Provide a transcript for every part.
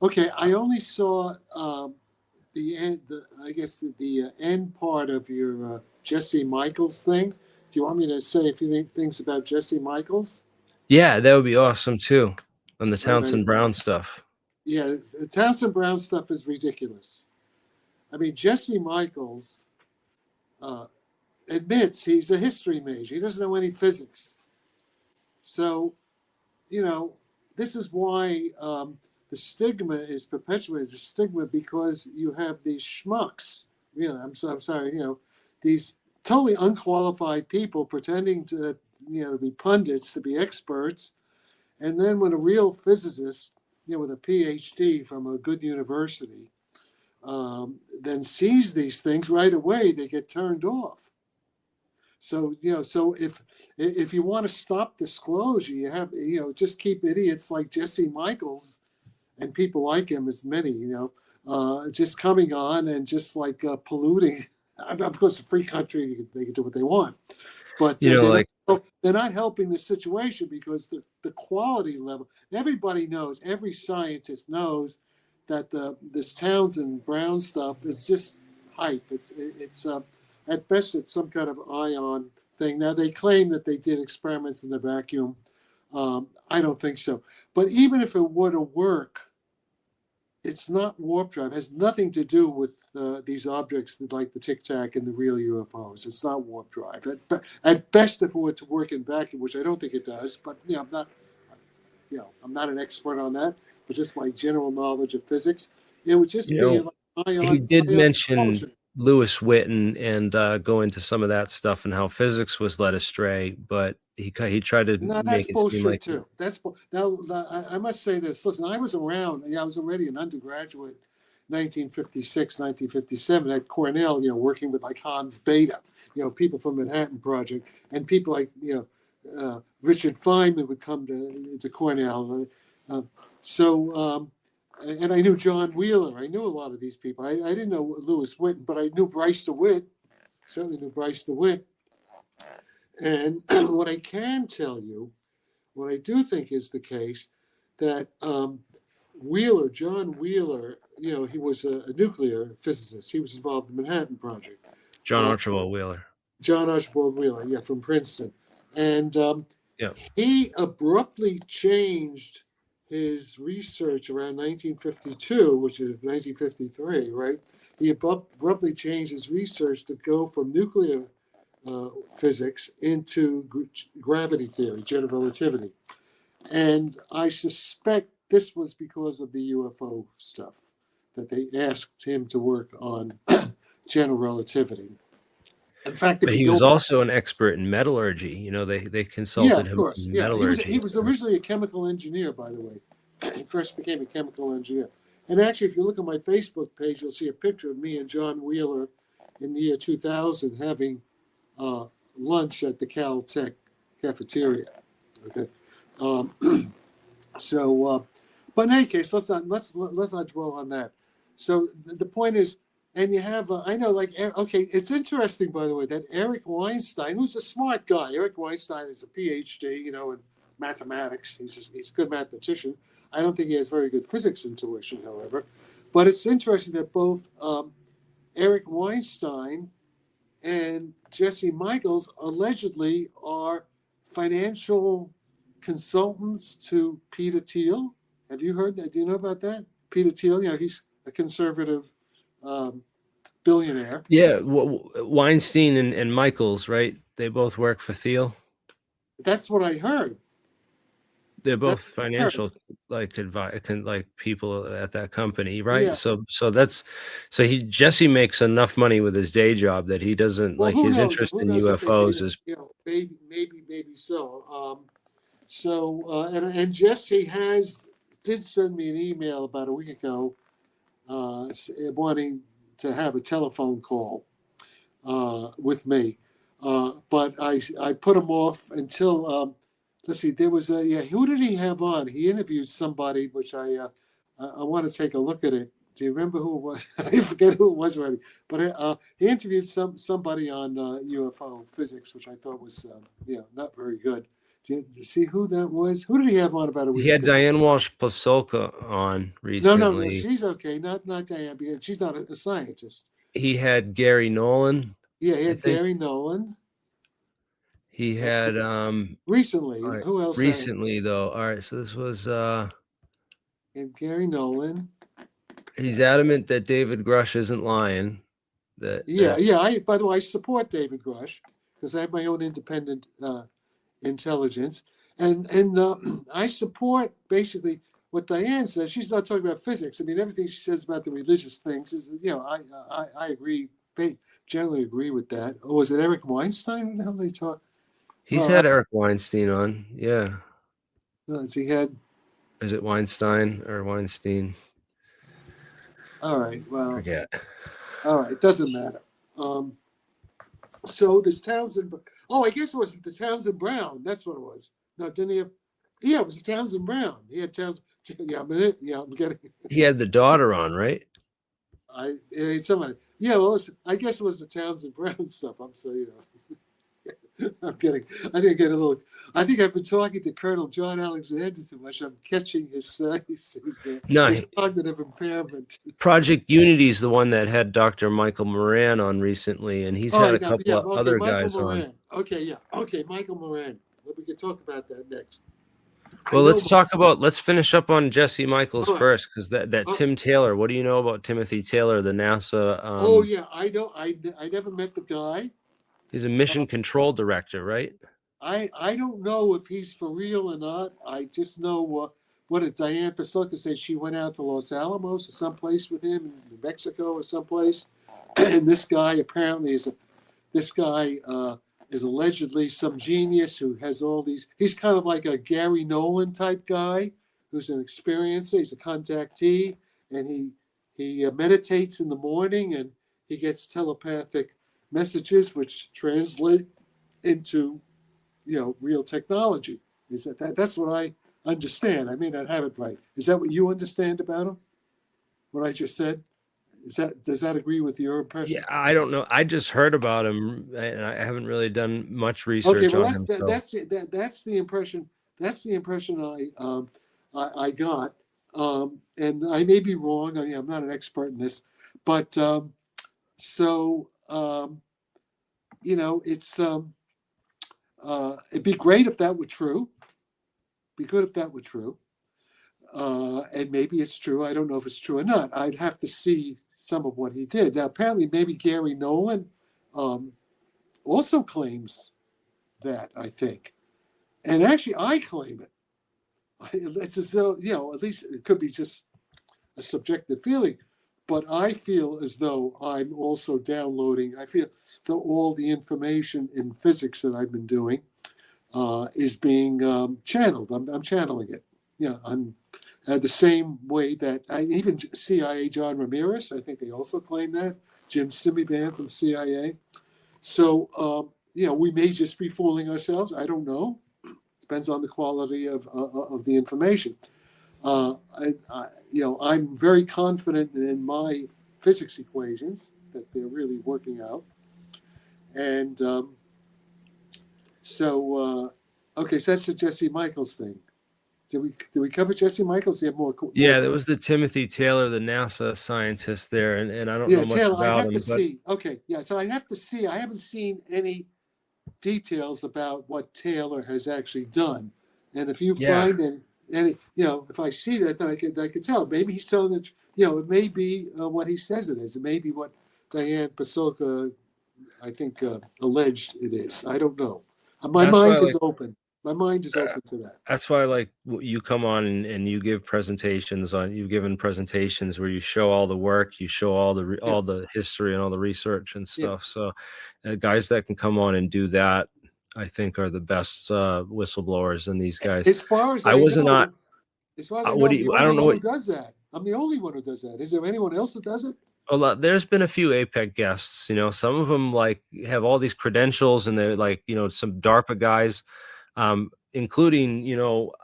Okay, I only saw the end. I guess the end part of your Jesse Michaels thing. Do you want me to say a few things about Jesse Michaels? Yeah, that would be awesome too. On the All right. Townsend Brown stuff. Yeah, Townsend Brown stuff is ridiculous. I mean, Jesse Michaels uh, admits he's a history major. He doesn't know any physics. So, you know, this is why the stigma is perpetuated. It's a stigma because you have these schmucks. Really, I'm sorry. These totally unqualified people pretending to, to be pundits, to be experts, and then when a real physicist, with a PhD from a good university, then sees these things right away, they get turned off. So if you want to stop disclosure, you have just keep idiots like Jesse Michaels and people like him, as many just coming on and just like polluting. Of course, a free country, they can do what they want, but they're not helping the situation because the quality level. Everybody knows, every scientist knows that this Townsend Brown stuff is just hype. It's at best it's some kind of ion thing. Now they claim that they did experiments in the vacuum. I don't think so. But even if it were to work, it's not warp drive. It has nothing to do with these objects like the Tic Tac and the real UFOs. It's not warp drive. At best, if it were to work in vacuum, which I don't think it does, but I'm not an expert on that. But just my general knowledge of physics, it would just be like ion. He did mention Lewis Whitten and go into some of that stuff and how physics was led astray, but he tried to make it seem like too. Now I must say this. Listen, I was around. I was already an undergraduate, 1956, 1957 at Cornell. Working with like Hans Bethe, people from Manhattan Project, and people like Richard Feynman would come to Cornell. And I knew John Wheeler. I knew a lot of these people. I didn't know Lewis Whitten, but I knew Bryce DeWitt. Certainly knew Bryce DeWitt. And what I can tell you, what I do think is the case, that John Wheeler, he was a nuclear physicist. He was involved in the Manhattan Project. John Archibald Wheeler. John Archibald Wheeler, from Princeton. And he abruptly changed his research around 1952, which is 1953, right? He abruptly changed his research to go from nuclear physics into gravity theory, general relativity. And I suspect this was because of the UFO stuff, that they asked him to work on general relativity. In fact, but he was also an expert in metallurgy. They consulted him in metallurgy. He was originally a chemical engineer, by the way. He first became a chemical engineer. And actually, if you look at my Facebook page, you'll see a picture of me and John Wheeler in the year 2000 having lunch at the Caltech cafeteria. Okay. But in any case, let's not dwell on that. So the point is, and you have, I know, it's interesting, by the way, that Eric Weinstein, who's a smart guy. Eric Weinstein is a PhD, in mathematics. He's a good mathematician. I don't think he has very good physics intuition, however. But it's interesting that both Eric Weinstein and Jesse Michaels allegedly are financial consultants to Peter Thiel. Have you heard that? Do you know about that? Peter Thiel, he's a conservative billionaire. Yeah, Weinstein and Michaels, right? They both work for Thiel. That's what I heard. They're both financial, people at that company, right? Yeah. So Jesse makes enough money with his day job that he doesn't his interest in UFOs is maybe so. And Jesse did send me an email about a week ago, wanting to have a telephone call with me, but I put him off until. Let's see. There was who did he have on? He interviewed somebody, which I want to take a look at it. Do you remember who it was? I forget who it was already. But he interviewed somebody on UFO physics, which I thought was not very good. Did you see who that was? Who did he have on about a week He had ago? Diane Walsh-Pasulka on No, recently. she's okay. Not Diane, because she's not a scientist. He had Gary Nolan. Yeah, he I had think Gary Nolan. he had Recently. all right, Who else? recently though. All right, so this was And Gary Nolan. he's adamant that David Grush isn't lying. Yeah. By the way, I support David Grush because I have my own independent intelligence, and I support basically what Diane says. She's not talking about physics. I mean, everything she says about the religious things is, I agree. Generally agree with that. Or was it Eric Weinstein? What the hell they talk? He's had Eric Weinstein on. Yeah. He had. Is it Weinstein or Weinstein? All right. Well. Forget. All right. It doesn't matter. So this Townsend. Oh, I guess it was the Townsend Brown. That's what it was. No, didn't he have? Yeah, it was the Townsend Brown. He had Townsend. Yeah, I'm getting. He had the daughter on, right? Somebody. Yeah, well, listen, I guess it was the Townsend Brown stuff. I'm so I'm getting. I think I've been talking to Colonel John Alexander too much. I'm catching his cognitive impairment. Project Unity is the one that had Dr. Michael Moran on recently, and he's had a couple of other guys on. Okay, Michael Moran. We can talk about that next. Well, let's finish up on Jesse Michaels first, because that Tim Taylor. What do you know about Timothy Taylor, the NASA? I never met the guy. He's a mission control director, right? I don't know if he's for real or not. I just know what did Diane Pasulka say? She went out to Los Alamos or someplace with him in New Mexico or someplace. And this guy apparently is allegedly some genius who has all these. He's kind of like a Gary Nolan type guy who's an experiencer. He's a contactee, and he meditates in the morning, and he gets telepathic messages which translate into real technology. Is that's what I understand? I may not have it right. Is that what you understand about him? What I just said? Does that agree with your impression? Yeah, I don't know. I just heard about him, and I haven't really done much research on him. That's the impression. That's the impression I got, and I may be wrong. I mean, I'm not an expert in this, but it's it'd be great if that were true. Be good if that were true, and maybe it's true. I don't know if it's true or not. I'd have to see some of what he did. Now, apparently, maybe Gary Nolan also claims that, I think. And actually, I claim it. It's as though, at least it could be just a subjective feeling. But I feel as though I'm also downloading. I feel so all the information in physics that I've been doing is being channeled. I'm channeling it. I'm the same way that even CIA John Ramirez, I think they also claim that. Jim Simivan from CIA. So, we may just be fooling ourselves. I don't know. Depends on the quality of the information. I'm very confident in my physics equations that they're really working out. And so that's the Jesse Michaels thing. Did we cover Jesse Michaels? You have more. Yeah, there was the Timothy Taylor, the NASA scientist there, and I don't know much Taylor, about I have him. To see. Okay, yeah. So I have to see. I haven't seen any details about what Taylor has actually done, and if you find any, if I see that, then I can tell. Maybe he's telling it. It may be what he says it is. It may be what Diane Pasulka, I think, alleged it is. I don't know. My mind is open. My mind is open to that. That's why, you come on and you give presentations you've given presentations where you show all the work, you show all the history and all the research and stuff. So, guys that can come on and do that, I think, are the best whistleblowers. And these guys, as far as I know, I'm the only one who does that. I'm the only one who does that. Is there anyone else that does it? There's been a few APEC guests. Some of them have all these credentials, and they're some DARPA guys. including,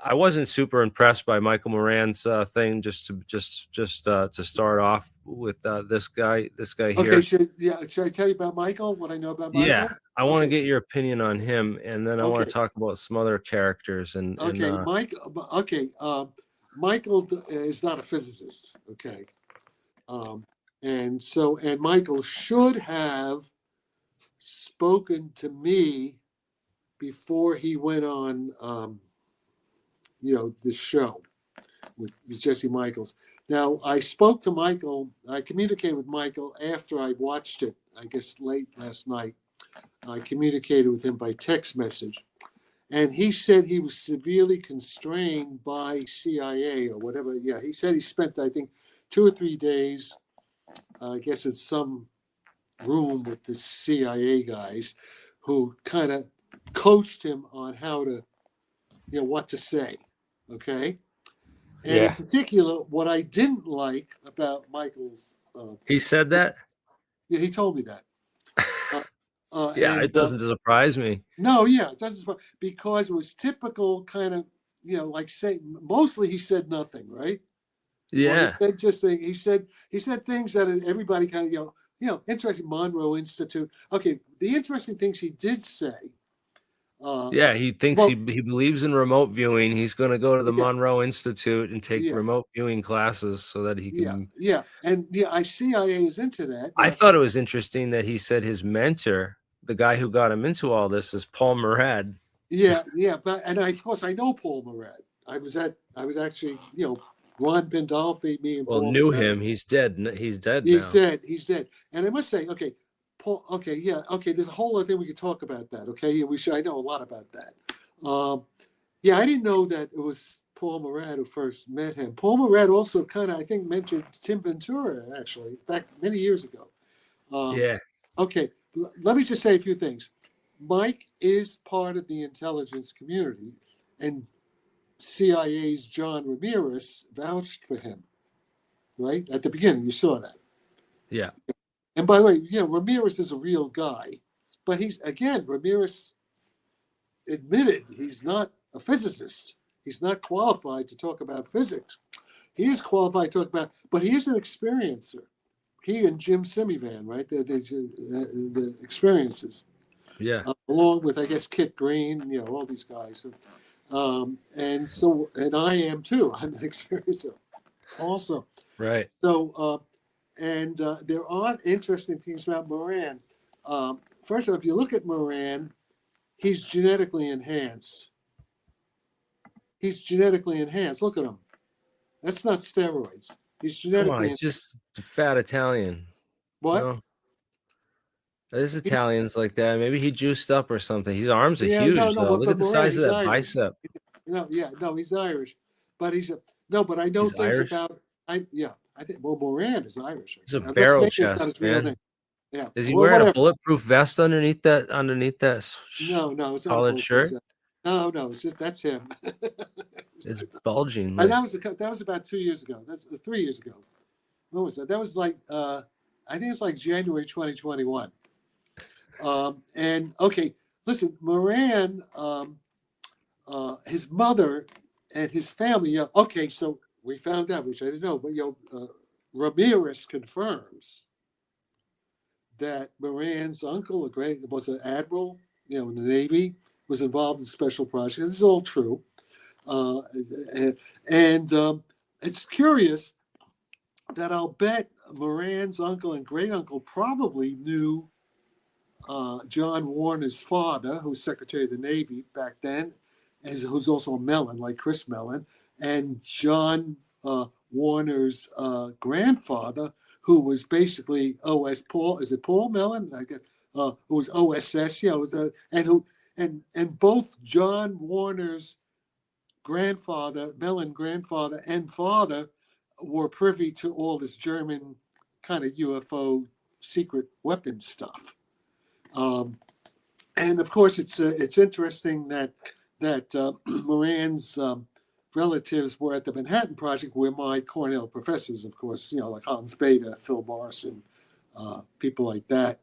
I wasn't super impressed by Michael Moran's thing. Just to start off with this guy Okay, here. should I tell you about Michael? What I know about Yeah, Michael? I want to Okay, get your opinion on him, and then I want okay, to talk about some other characters. And okay. Mike. Okay, Michael is not a physicist. Okay, um, and Michael should have spoken to me before he went on, the show with Jesse Michaels. Now, I spoke to Michael. I communicated with Michael after I watched it, I guess late last night. I communicated with him by text message. And he said he was severely constrained by CIA or whatever. Yeah, he said he spent, I think, 2 or 3 days, I guess, in some room with the CIA guys who kind of coached him on how to, what to say. Okay. And in yeah, particular, what I didn't like about Michael's, he said that. yeah, he told me that. Uh, Yeah, it doesn't surprise me. no, yeah, it doesn't, because it was typical kind of, like say, mostly he said nothing, right? Or he Yeah, said just things. He said things that everybody kind of, interesting. Monroe Institute. Okay, the interesting things he did say. Uh, yeah. He thinks he well, believes in remote viewing. He's going to go to the yeah, Monroe Institute and take yeah, remote viewing classes so that he yeah, can. yeah, and I CIA is into that. I Now, thought it was interesting that he said his mentor, the guy who got him into all this, is Paul Murad. yeah, yeah, but of course I know Paul Murad. I was actually, Ron Pandolfi, me and Well, Paul knew Murad. him. He's dead. He's dead He's now. dead. He's dead. And I must say, okay, Paul. Okay, yeah, okay. There's a whole other thing we could talk about that. Okay, yeah, we should. I know a lot about that. Yeah, I didn't know that it was Paul Murad who first met him. Paul Murad also kind of, I think, mentored Tim Ventura actually back many years ago. Yeah, Okay, let me just say a few things. Mike is part of the intelligence community, and CIA's John Ramirez vouched for him. Right at the beginning, you saw that. yeah, And by the way, Ramirez is a real guy, but Ramirez admitted he's not a physicist. He's not qualified to talk about physics. He is qualified to talk about, but he is an experiencer. He and Jim Simivan, right? The experiences, yeah. along with, I guess, Kit Green, all these guys. And I am too. I'm an experiencer also. Right. So, there are interesting things about Moran. First of all, if you look at Moran, he's genetically enhanced. He's genetically enhanced. Look at him. That's not steroids. He's Come on, genetically he's just a fat Italian. what? No, there's Italians like that. Maybe he juiced up or something. His arms are Yeah, no, huge, no, though. Look but at the Moran, size of he's that Irish. bicep. No, he's Irish, but no, but I know He's things Irish. about. I think Moran is Irish. He's a Now, barrel maybe it's not chest, his real man. name. Yeah, Is he well, wearing a whatever. bulletproof vest underneath that? No, it's not a Collared bulletproof shirt? vest. No, it's just that's him. It's bulging. And Like, that was about 2 years ago. That's 3 years ago. What was that? That was like I think it was like January 2021. And okay, listen, Moran, his mother and his family. Okay, so we found out, which I didn't know, but Ramirez confirms that Moran's uncle, was an admiral, in the Navy, was involved in special projects. This is all true. Uh, and it's curious that I'll bet Moran's uncle and great uncle probably knew John Warner's father, who was Secretary of the Navy back then, and who's also a Mellon, like Chris Mellon, and John Warner's grandfather, who was basically Paul. Is it Paul Mellon? I guess who was OSS? Yeah, and both John Warner's Mellon grandfather and father, were privy to all this German kind of UFO secret weapon stuff. And of course, it's interesting that Moran's relatives were at the Manhattan Project, where my Cornell professors, of course, like Hans Bethe, Phil Morrison, people like that,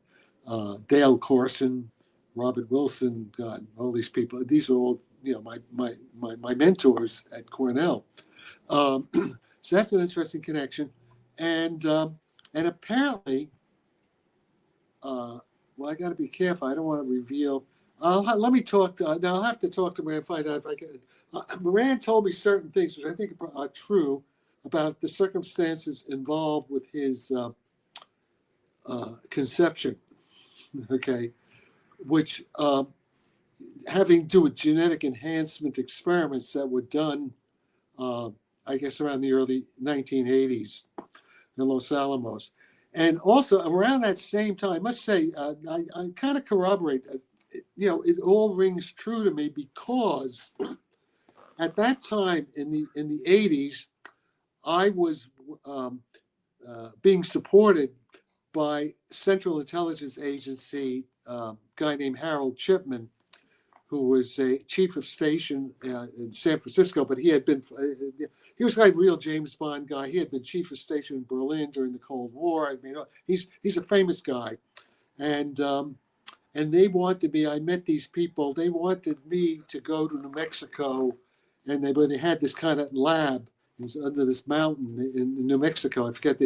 Dale Corson, Robert Wilson, God, all these people. These are all my mentors at Cornell. So that's an interesting connection, and apparently, well, I got to be careful. I don't want to reveal. Let me talk to. Now I'll have to talk to Moran and find out if I can. Moran told me certain things which I think are true about the circumstances involved with his conception. Okay, which having to do with genetic enhancement experiments that were done, I guess, around the early 1980s in Los Alamos. And also around that same time, I must say, I kind of corroborate, it all rings true to me because at that time in the 80s, I was being supported by Central Intelligence Agency guy named Harold Chipman, who was a chief of station in San Francisco, but he was like a real James Bond guy. He had been chief of station in Berlin during the Cold War. I mean, he's a famous guy, and they wanted me. I met these people. They wanted me to go to New Mexico, and they had this kind of lab under this mountain in New Mexico. I forget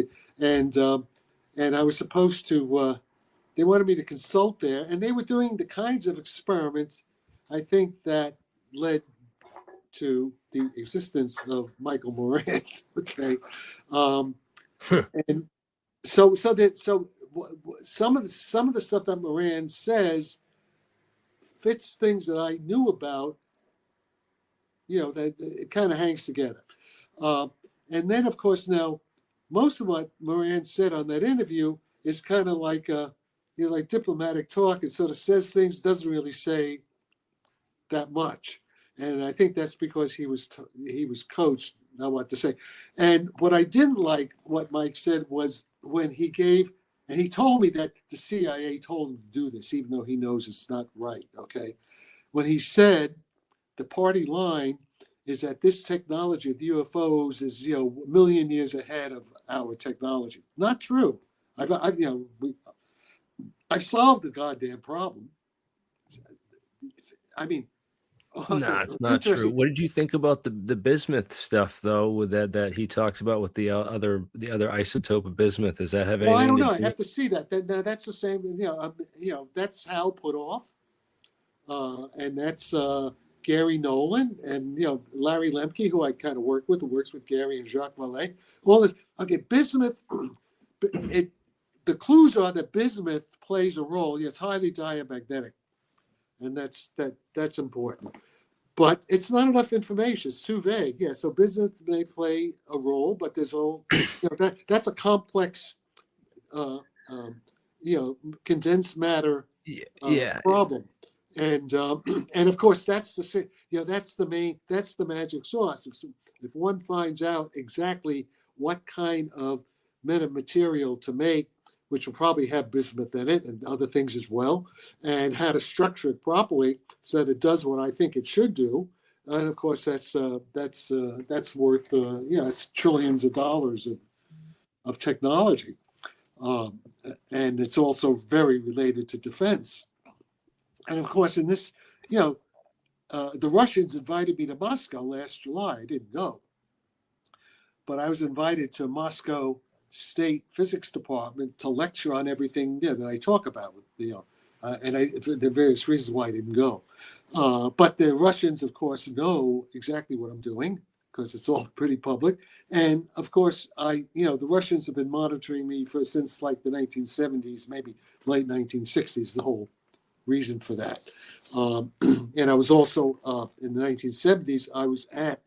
and I was supposed to. They wanted me to consult there, and they were doing the kinds of experiments, I think, that led to the existence of Michael Moran. Okay, and so some of the stuff that Moran says fits things that I knew about. That it kind of hangs together. And then, of course, now most of what Moran said on that interview is kind of like like diplomatic talk. It sort of says things, doesn't really say that much. And I think that's because he was coached, not what to say. And what I didn't like, what Mike said, was when he told me that the CIA told him to do this, even though he knows it's not right, okay? When he said the party line is that this technology of UFOs is, a million years ahead of our technology. Not true. I've solved the goddamn problem. I mean, no, it's not true. What did you think about the bismuth stuff, though? With that he talks about with the other isotope of bismuth? Does that have anything? Well, I don't know. I have to see that. That's the same. That's Hal Puthoff, and that's Gary Nolan, and Larry Lemke, who I kind of work with, who works with Gary and Jacques Vallée. All this. Okay, bismuth. The clues are that bismuth plays a role. It's highly diamagnetic, and that's important. But it's not enough information. It's too vague. Yeah, so bismuth may play a role, but there's that's a complex, condensed matter problem. And of course that's the magic sauce. If one finds out exactly what kind of metamaterial to make, which will probably have bismuth in it and other things as well, and how to structure it properly so that it does what I think it should do. And of course, that's worth it's trillions of dollars of technology, and it's also very related to defense. And of course, in this, the Russians invited me to Moscow last July. I didn't go, but I was invited to Moscow State Physics Department to lecture on everything that I talk about. And there are various reasons why I didn't go. But the Russians, of course, know exactly what I'm doing because it's all pretty public. And of course, the Russians have been monitoring me since like the 1970s, maybe late 1960s. The whole reason for that. And I was also in the 1970s. I was at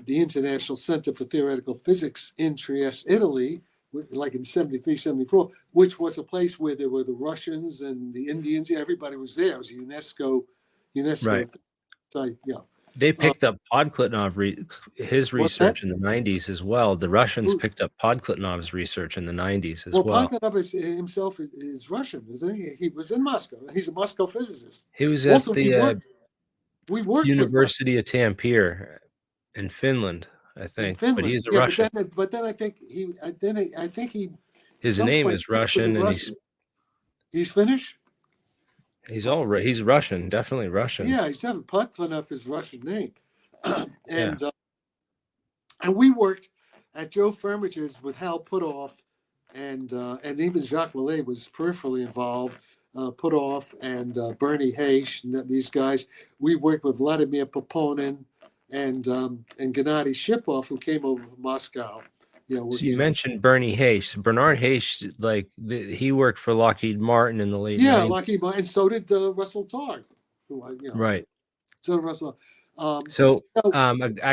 the International Center for Theoretical Physics in Trieste, Italy, like in 73, 74, which was a place where there were the Russians and the Indians. Yeah, everybody was there. It was a UNESCO right. Site. Yeah. They picked up Podkletnov, his research in the 90s as well. The Russians picked up Podkletnov's research in the 90s as well. Well, Podkletnov himself is Russian, isn't he? He was in Moscow. He's a Moscow physicist. He was at the University of Tampere in Finland, I think. But he's a Russian. But then I think he. His name is Russian, and he's Finnish. He's Russian, definitely Russian. Yeah, he's having Putvanov his Russian name. Yeah. and we worked at Joe Firmage's with Hal Puthoff, and even Jacques Vallée was peripherally involved. Puthoff and BurnEye Heish, and these guys. We worked with Vladimir Poponin and Gennady Shipov, who came over from Moscow. So you mentioned BurnEye Heish. Bernard Heish, like he worked for Lockheed Martin in the late 90s. Lockheed Martin, and so did Russell Targ, who Right. So did Russell. A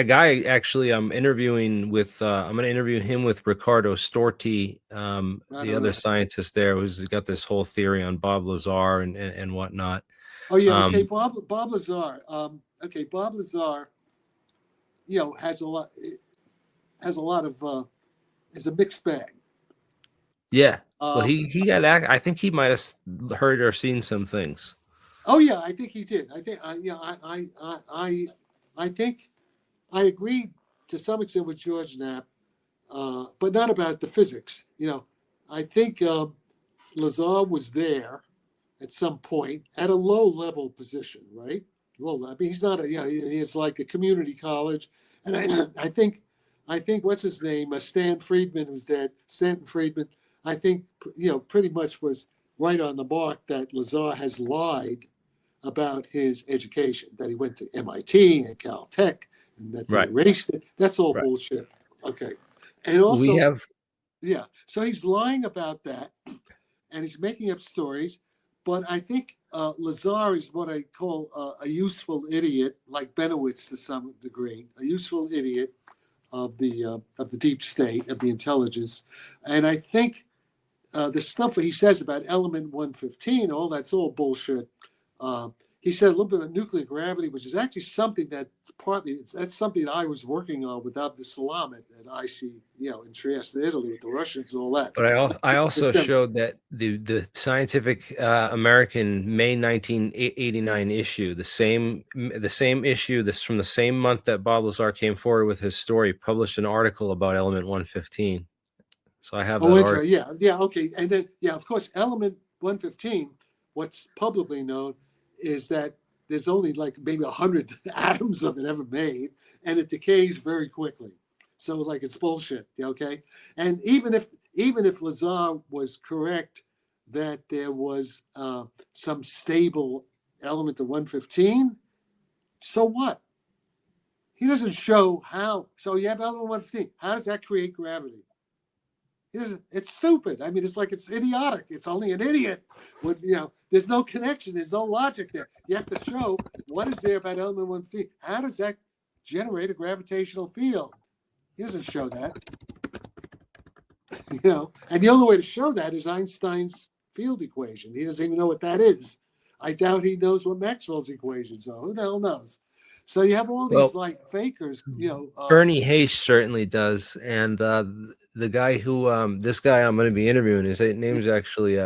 guy actually I'm interviewing with I'm going to interview him with Riccardo Storti, the other scientist there, who's got this whole theory on Bob Lazar and whatnot. Oh yeah, okay, Bob Lazar. Okay, Bob Lazar, has a lot of is a mixed bag. Yeah. Well, he got I think he might have heard or seen some things. Oh yeah, I think he did. I think I think I agree to some extent with George Knapp, but not about the physics. I think Lazar was there at some point at a low level position, right? Low. I mean, he's not it's like a community college, and I think what's his name, Stan Friedman, who's dead, Stanton Friedman. I think pretty much was right on the mark that Lazar has lied about his education, that he went to MIT and Caltech, and that they erased it. That's all bullshit. Okay. And also, so he's lying about that, and he's making up stories. But I think Lazar is what I call a useful idiot, like Benowitz to some degree, a useful idiot of the deep state, of the intelligence. And I think the stuff that he says about element 115, that's all bullshit. He said a little bit of nuclear gravity, which is actually something that's something that I was working on with Abdus at IC, in Trieste, Italy, with the Russians and all that. But I also showed that the Scientific American May 1989 issue, the same issue, this from the same month that Bob Lazar came forward with his story, published an article about element 115. So I have that article. Yeah, okay. And then, of course, element 115, what's publicly known is that there's only like maybe 100 atoms of it ever made, and it decays very quickly. So like it's bullshit, okay? And even if Lazar was correct that there was some stable element of 115, so what? He doesn't show how. So you have element 115. How does that create gravity? It's stupid. I mean, it's idiotic. It's only an idiot. There's no connection. There's no logic there. You have to show what is there about element 115. How does that generate a gravitational field? He doesn't show that. And the only way to show that is Einstein's field equation. He doesn't even know what that is. I doubt he knows what Maxwell's equations are. Who the hell knows? So you have all these fakers, BurnEye Heish certainly does, and the guy who this guy I'm going to be interviewing, his name is actually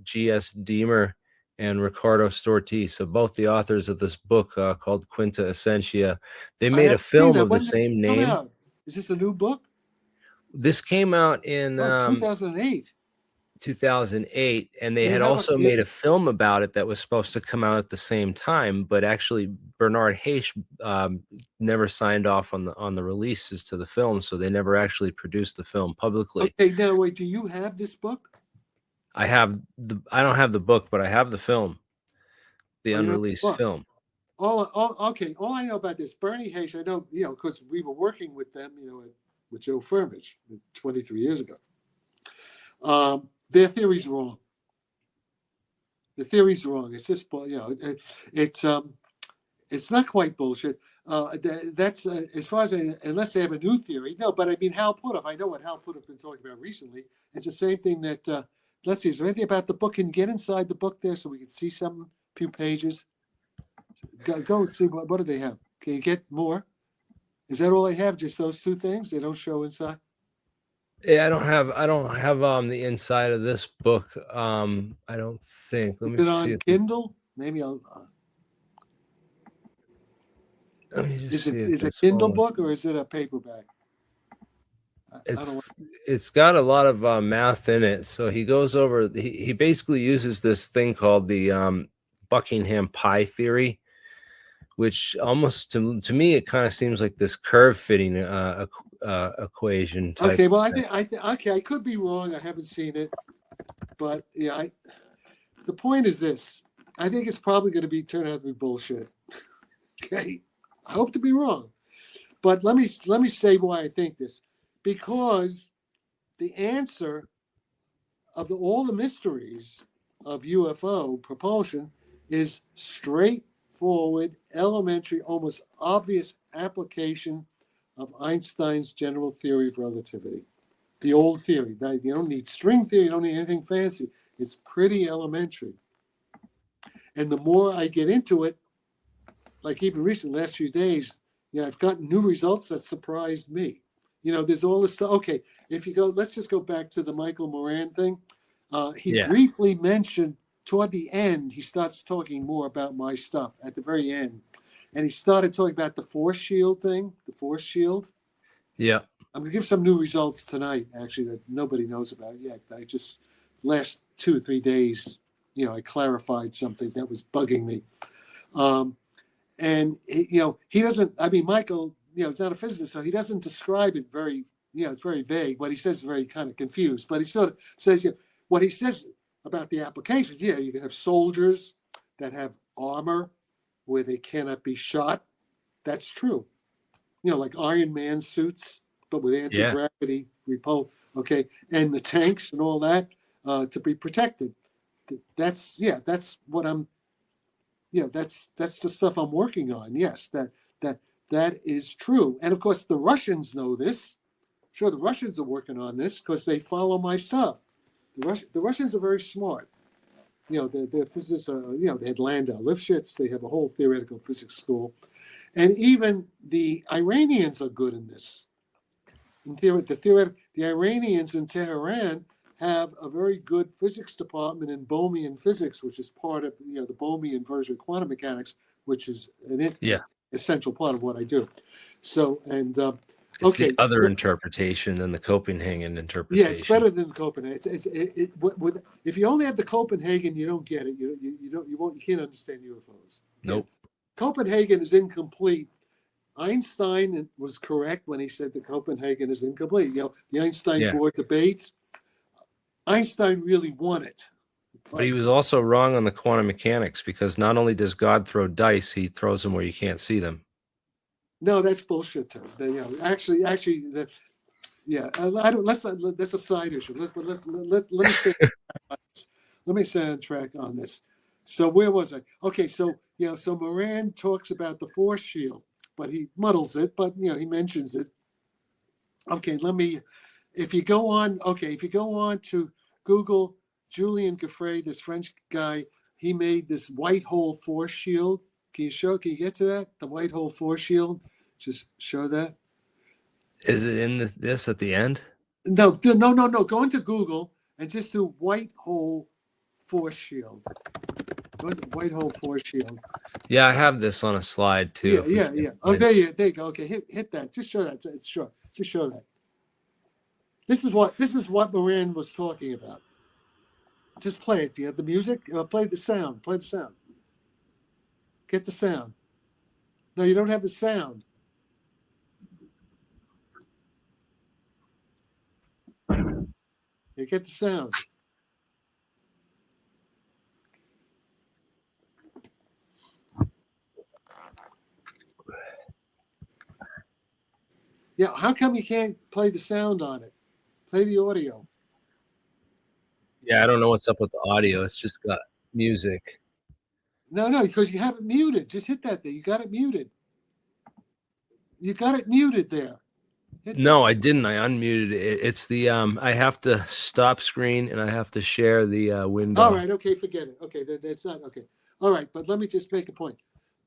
G.S. Deemer and Riccardo Storti. So both the authors of this book called Quinta Essentia. They made a film of the same name. Is this a new book? This came out in 2008. 2008, and they had also made a film about it that was supposed to come out at the same time, but actually Bernard Heish never signed off on the releases to the film, so they never actually produced the film publicly. Okay, now wait, do you have this book? I don't have the book, but I have the film, the unreleased film. All I know about this, BurnEye Heish, I know, because we were working with them, with Joe Firmage 23 years ago. Their theory's wrong. The theory's wrong. It's just, it's not quite bullshit. That's as far as unless they have a new theory. No, but I mean, Hal Puthoff. I know what Hal Puthoff been talking about recently. It's the same thing that. Let's see. Is there anything about the book? Can you get inside the book there so we can see some few pages? Go and see what do they have? Can you get more? Is that all they have? Just those two things? They don't show inside. Yeah, I don't have the inside of this book. I don't think. Is it on Kindle? Maybe I'll. Let me just see. Is it a Kindle book or is it a paperback? It's got a lot of math in it. So he goes over. He basically uses this thing called the Buckingham pi theory, which almost to me it kind of seems like this curve fitting equation type. Okay, well, I could be wrong. I haven't seen it, but yeah, the point is this: I think it's probably going to turn out to be bullshit. Okay, I hope to be wrong, but let me say why I think this, because the answer of all the mysteries of UFO propulsion is straightforward, elementary, almost obvious application of Einstein's general theory of relativity, the old theory. Now, you don't need string theory, you don't need anything fancy. It's pretty elementary. And the more I get into it, like even recently, last few days, I've gotten new results that surprised me. There's all this stuff. Okay, if you go, let's just go back to the Michael Moran thing. He briefly mentioned toward the end, he starts talking more about my stuff at the very end. And he started talking about the force shield thing, the force shield. Yeah. I'm going to give some new results tonight, actually, that nobody knows about yet. I just, last 2 or 3 days, I clarified something that was bugging me. And, he doesn't, Michael, is not a physicist, so he doesn't describe it very, it's very vague. What he says is very kind of confused. But he sort of says, what he says about the applications, you can have soldiers that have armor where they cannot be shot. That's true. Like Iron Man suits, but with anti-gravity repel. Okay, and the tanks and all that to be protected. That's what I'm. That's the stuff I'm working on. Yes, that is true. And of course, the Russians know this. Sure, the Russians are working on this because they follow my stuff. The Russians are very smart. Their physicists are, they had Landau Lifshitz, they have a whole theoretical physics school. And even the Iranians are good in this. The Iranians in Tehran have a very good physics department in Bohmian physics, which is part of the Bohmian version of quantum mechanics, which is an essential part of what I do. So, and it's the other interpretation than the Copenhagen interpretation. Yeah, it's better than the Copenhagen. If you only have the Copenhagen, you don't get it. You can't understand UFOs. Nope. Copenhagen is incomplete. Einstein was correct when he said the Copenhagen is incomplete. The Einstein board debates. Einstein really won it. But he was also wrong on the quantum mechanics, because not only does God throw dice, he throws them where you can't see them. No, that's bullshit, too. Actually, I don't. That's a side issue. Let me stay on track on this. So where was I? Okay, so so Moran talks about the force shield, but he muddles it. But he mentions it. Okay, if you go on to Google, Julien Gaffray, this French guy, he made this white hole force shield. Can you get to that? The white hole force shield. Just show that. Is it in this at the end? No. Go into Google and just do white hole force shield. Go into white hole force shield. Yeah, I have this on a slide too. Yeah. Oh, there you go. Okay, hit that. Just show that. Sure. Just show that. This is what Moran was talking about. Just play it. Do you have the music? Play the sound. Play the sound. Get the sound. No, you don't have the sound. You get the sound. Yeah, how come you can't play the sound on it? Play the audio. Yeah, I don't know what's up with the audio. It's just got music. No, because you have it muted. Just hit that there. You got it muted. You got it muted there. No, I didn't. I unmuted it. It's the I have to stop screen and I have to share the window. All right, okay, forget it. Okay, that's not okay. All right, but let me just make a point.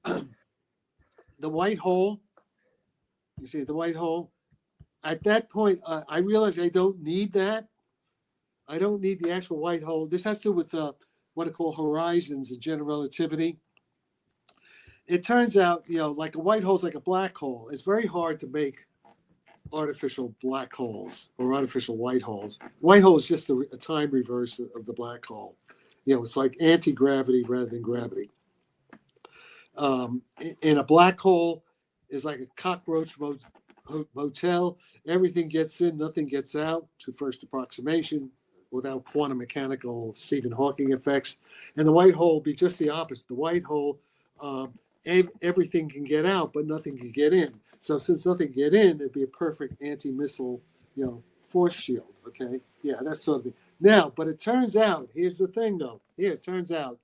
The white hole, you see the white hole? At that point, I realized I don't need that. I don't need the actual white hole. This has to do with what I call horizons and general relativity. It turns out, like a white hole is like a black hole. It's very hard to make artificial black holes or artificial white holes. White hole is just a time reverse of the black hole. It's like anti-gravity rather than gravity. In a black hole is like a cockroach motel. Everything gets in, nothing gets out, to first approximation, without quantum mechanical Stephen Hawking effects. And the white hole be just the opposite. The white hole, everything can get out, but nothing can get in. So since nothing can get in, it'd be a perfect anti-missile, force shield. Okay, yeah, that's sort of the. Now, but it turns out, here's the thing, though. It turns out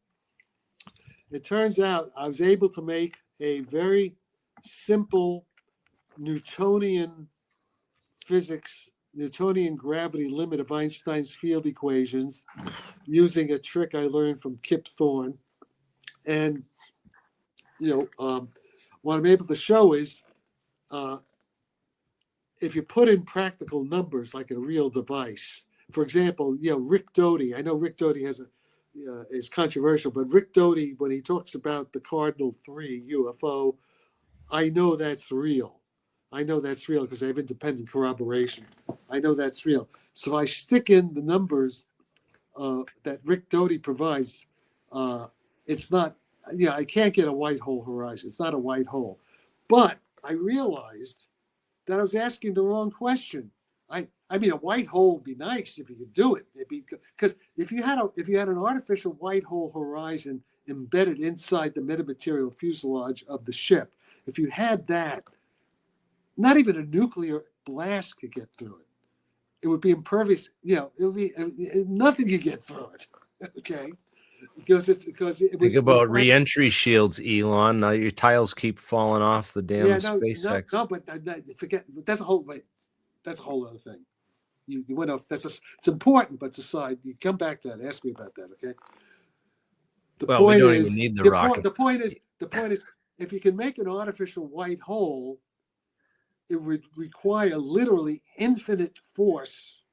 I was able to make a very simple Newtonian physics, Newtonian gravity limit of Einstein's field equations using a trick I learned from Kip Thorne. And, what I'm able to show is if you put in practical numbers like a real device, for example, Rick Doty, I know Rick Doty is controversial, but Rick Doty, when he talks about the Cardinal 3 UFO, I know that's real. I know that's real because I have independent corroboration. I know that's real. So I stick in the numbers that Rick Doty provides. It's not, I can't get a white hole horizon. It's not a white hole. But I realized that I was asking the wrong question. I mean, a white hole would be nice if you could do it. Because if you had an artificial white hole horizon embedded inside the metamaterial fuselage of the ship, if you had that, not even a nuclear blast could get through it. It would be impervious. It would be nothing could get through it. Okay, because it Think about re-entry shields, Elon. Now your tiles keep falling off the damn SpaceX. No, but forget. That's a whole. That's a whole other thing. You went off. It's important, but it's a side. You come back to that. Ask me about that. Okay. The point we don't is, even need the rocket. The point is, if you can make an artificial white hole, it would require literally infinite force,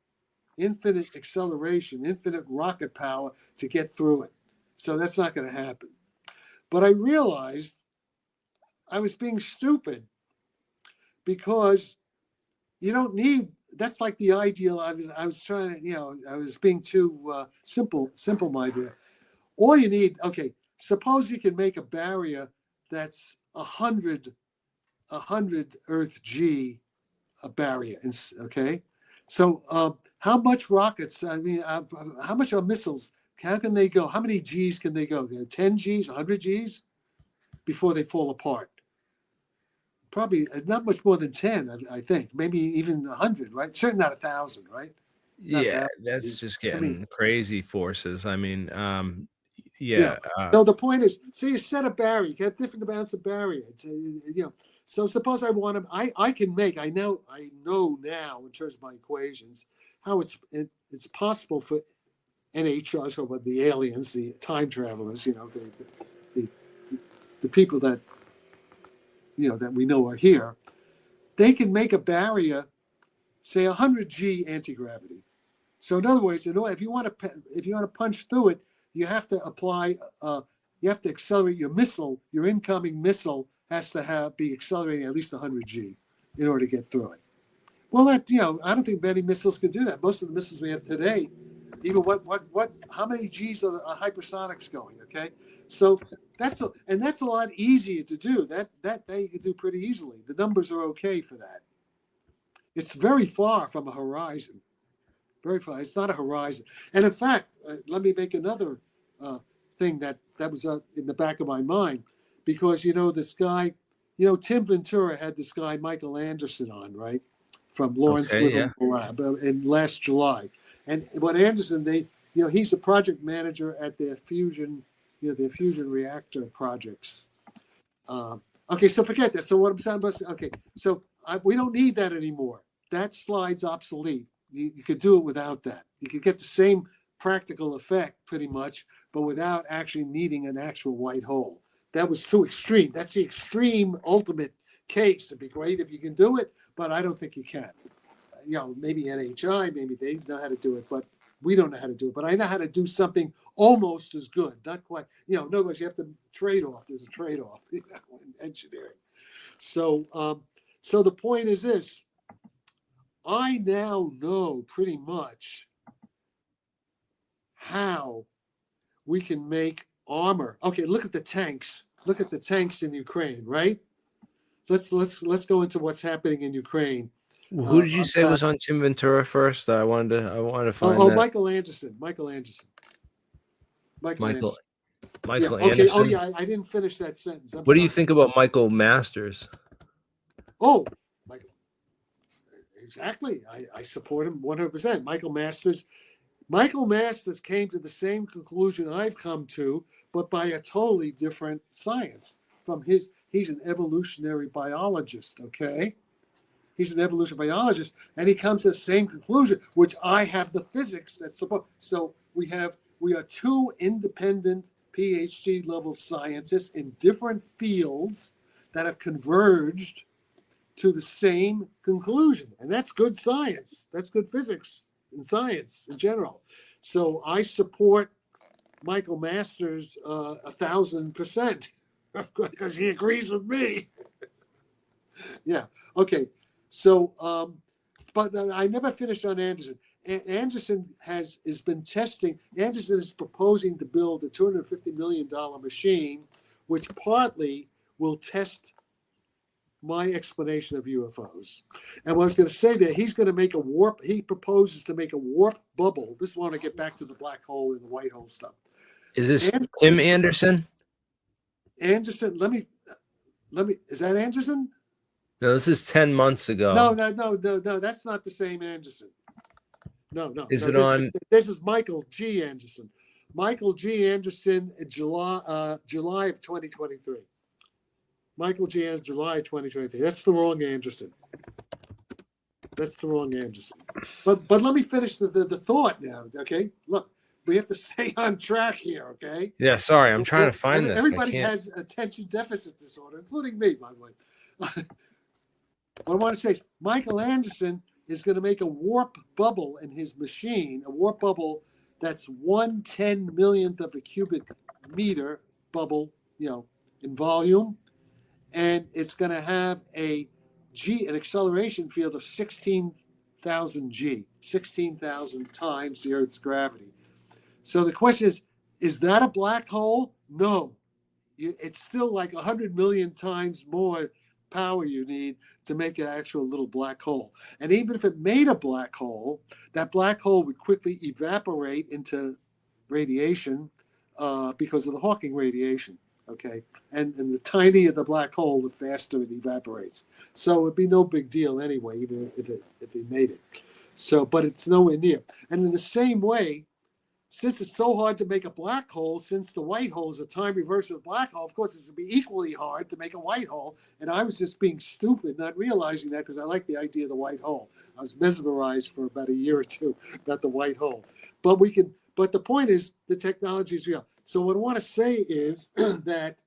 infinite acceleration, infinite rocket power to get through it. So that's not going to happen. But I realized I was being stupid because you don't need. That's like the ideal. I was trying to, I was being too simple-minded. All you need, okay, suppose you can make a barrier that's 100 Earth G a barrier, okay? So how much rockets, how much are missiles? How can they go? How many Gs can they go? 10 Gs, 100 Gs before they fall apart? Probably not much more than 10, I think. Maybe even 100, right? Certainly not 1,000, right? Yeah, that's just getting crazy forces. Yeah. So the point is, say you set a barrier, you have different amounts of barrier. So suppose I want to, I can make, I know now in terms of my equations, how it's possible for NHRs, about the aliens, the time travelers, the people that, that we know are here, they can make a barrier, say 100 G anti-gravity. So in other words, if you want to punch through it, you have to apply, you have to accelerate your missile. Your incoming missile has to be accelerating at least 100 G in order to get through it. Well, I don't think many missiles can do that. Most of the missiles we have today, even how many Gs are hypersonics going? Okay, so that's a lot easier to do. That you can do pretty easily. The numbers are okay for that. It's very far from a horizon. Very far. It's not a horizon. And in fact, let me make another thing that was in the back of my mind, because this guy, Tim Ventura had this guy Michael Anderson on, right, from Lawrence Livermore Lab in last July. And what Anderson, he's a project manager at their fusion, their fusion reactor projects. Okay, so forget that. So what I'm saying, okay, so we don't need that anymore. That slide's obsolete. You could do it without that. You could get the same practical effect pretty much, but without actually needing an actual white hole. That was too extreme. That's the extreme ultimate case. It'd be great if you can do it, but I don't think you can. Maybe NHI, maybe they know how to do it, but we don't know how to do it. But I know how to do something almost as good, not quite. In other words, you have to trade off. There's a trade-off in engineering. So the point is this. I now know pretty much how we can make armor. Okay, look at the tanks. Look at the tanks in Ukraine, right? Let's go into what's happening in Ukraine. Who did you say was on Tim Ventura first? I wanted to find that. Michael Anderson. Michael Anderson. Michael yeah, Anderson. Okay. Oh yeah, I didn't finish that sentence. What do you think about Michael Masters? Oh, Michael. Exactly. I support him 100%. Michael Masters came to the same conclusion I've come to, but by a totally different science. He's an evolutionary biologist, okay? He's an evolutionary biologist, and he comes to the same conclusion, which I have the physics that's supposed. So we are two independent PhD level scientists in different fields that have converged to the same conclusion, and that's good science. That's good physics and science in general. So I support Michael Masters 1,000% because he agrees with me. Yeah. Okay. So, but I never finished on Anderson. Anderson has been testing. Anderson is proposing to build a $250 million machine, which partly will test my explanation of UFOs. And what I was going to say there, he proposes to make a warp bubble. This is when I get back to the black hole and the white hole stuff. Is this Tim Anderson? Anderson, let me, is that Anderson? No, this is 10 months ago. No, that's not the same Anderson. No. This is Michael G. Anderson. Michael G. Anderson in July of 2023. Michael G. Anderson, July 2023. That's the wrong Anderson. But let me finish the thought now, okay? Look, we have to stay on track here, okay? Yeah, sorry, I'm trying to find this. Everybody has attention deficit disorder, including me, by the way. What I want to say is Michael Anderson is going to make a warp bubble in his machine, a warp bubble that's 1/10 millionth of a cubic meter bubble, in volume. And it's going to have an acceleration field of 16,000 G, 16,000 times the Earth's gravity. So the question is that a black hole? No. It's still like 100 million times more power you need to make an actual little black hole. And even if it made a black hole, that black hole would quickly evaporate into radiation because of the Hawking radiation. Okay, and the tinier the black hole, the faster it evaporates. So it'd be no big deal anyway, even if it made it. So, but it's nowhere near. And in the same way, since it's so hard to make a black hole, since the white hole is a time reverse of the black hole, of course, it's going to be equally hard to make a white hole. And I was just being stupid, not realizing that, because I like the idea of the white hole. I was mesmerized for about a year or two about the white hole. But the point is, the technology is real. So what I want to say is that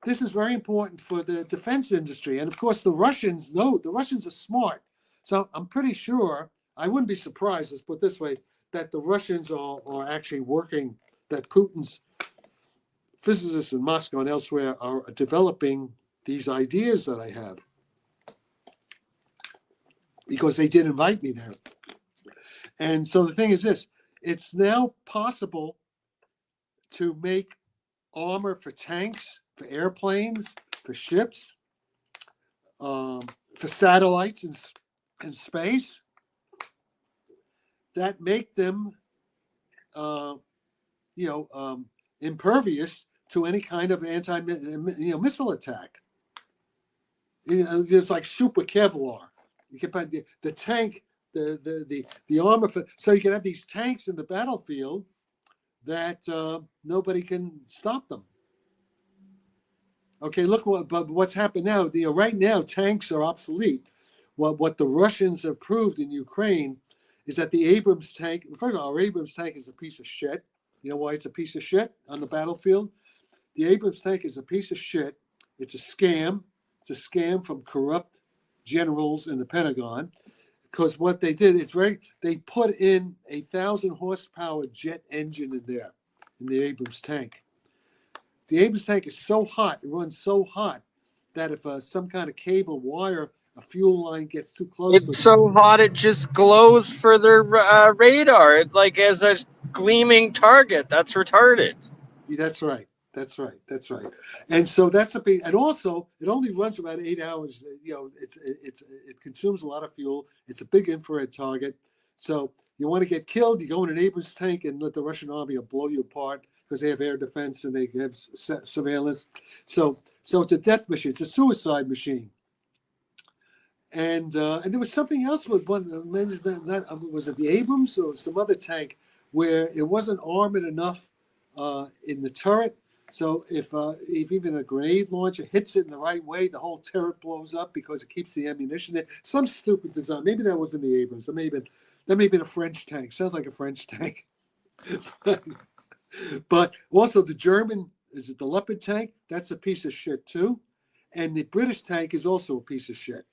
this is very important for the defense industry. And of course, the Russians are smart. So I'm pretty sure, I wouldn't be surprised, let's put it this way, that the Russians are actually working, that Putin's physicists in Moscow and elsewhere are developing these ideas that I have. Because they did invite me there. And so the thing is this, it's now possible to make armor for tanks, for airplanes, for ships, for satellites in space, that make them, impervious to any kind of missile attack. It's like super Kevlar. You can put the tank, the armor so you can have these tanks in the battlefield that nobody can stop them. Okay, look what's happened now. Right now, tanks are obsolete. What the Russians have proved in Ukraine is that the Abrams tank, first of all, our Abrams tank is a piece of shit. You know why it's a piece of shit on the battlefield? The Abrams tank is a piece of shit. It's a scam. It's a scam from corrupt generals in the Pentagon. Because what they did is they put in a 1,000 horsepower jet engine in there, in the Abrams tank. The Abrams tank is so hot, it runs so hot, that if some kind of cable wire, a fuel line gets too close. It's so hot it just glows for their radar. It like has a gleaming target. That's retarded. That's right. That's right. That's right. And so that's a big, and also it only runs about 8 hours. You know, it consumes a lot of fuel. It's a big infrared target. So you want to get killed, you go in an Abrams tank and let the Russian army blow you apart because they have air defense and they have surveillance. So it's a death machine. It's a suicide machine. And there was something else with one. Maybe was it the Abrams or some other tank where it wasn't armored enough in the turret. So if even a grenade launcher hits it in the right way, the whole turret blows up because it keeps the ammunition there. Some stupid design. Maybe that wasn't the Abrams. That may have been a French tank. Sounds like a French tank. But also the German, is it the Leopard tank? That's a piece of shit too. And the British tank is also a piece of shit.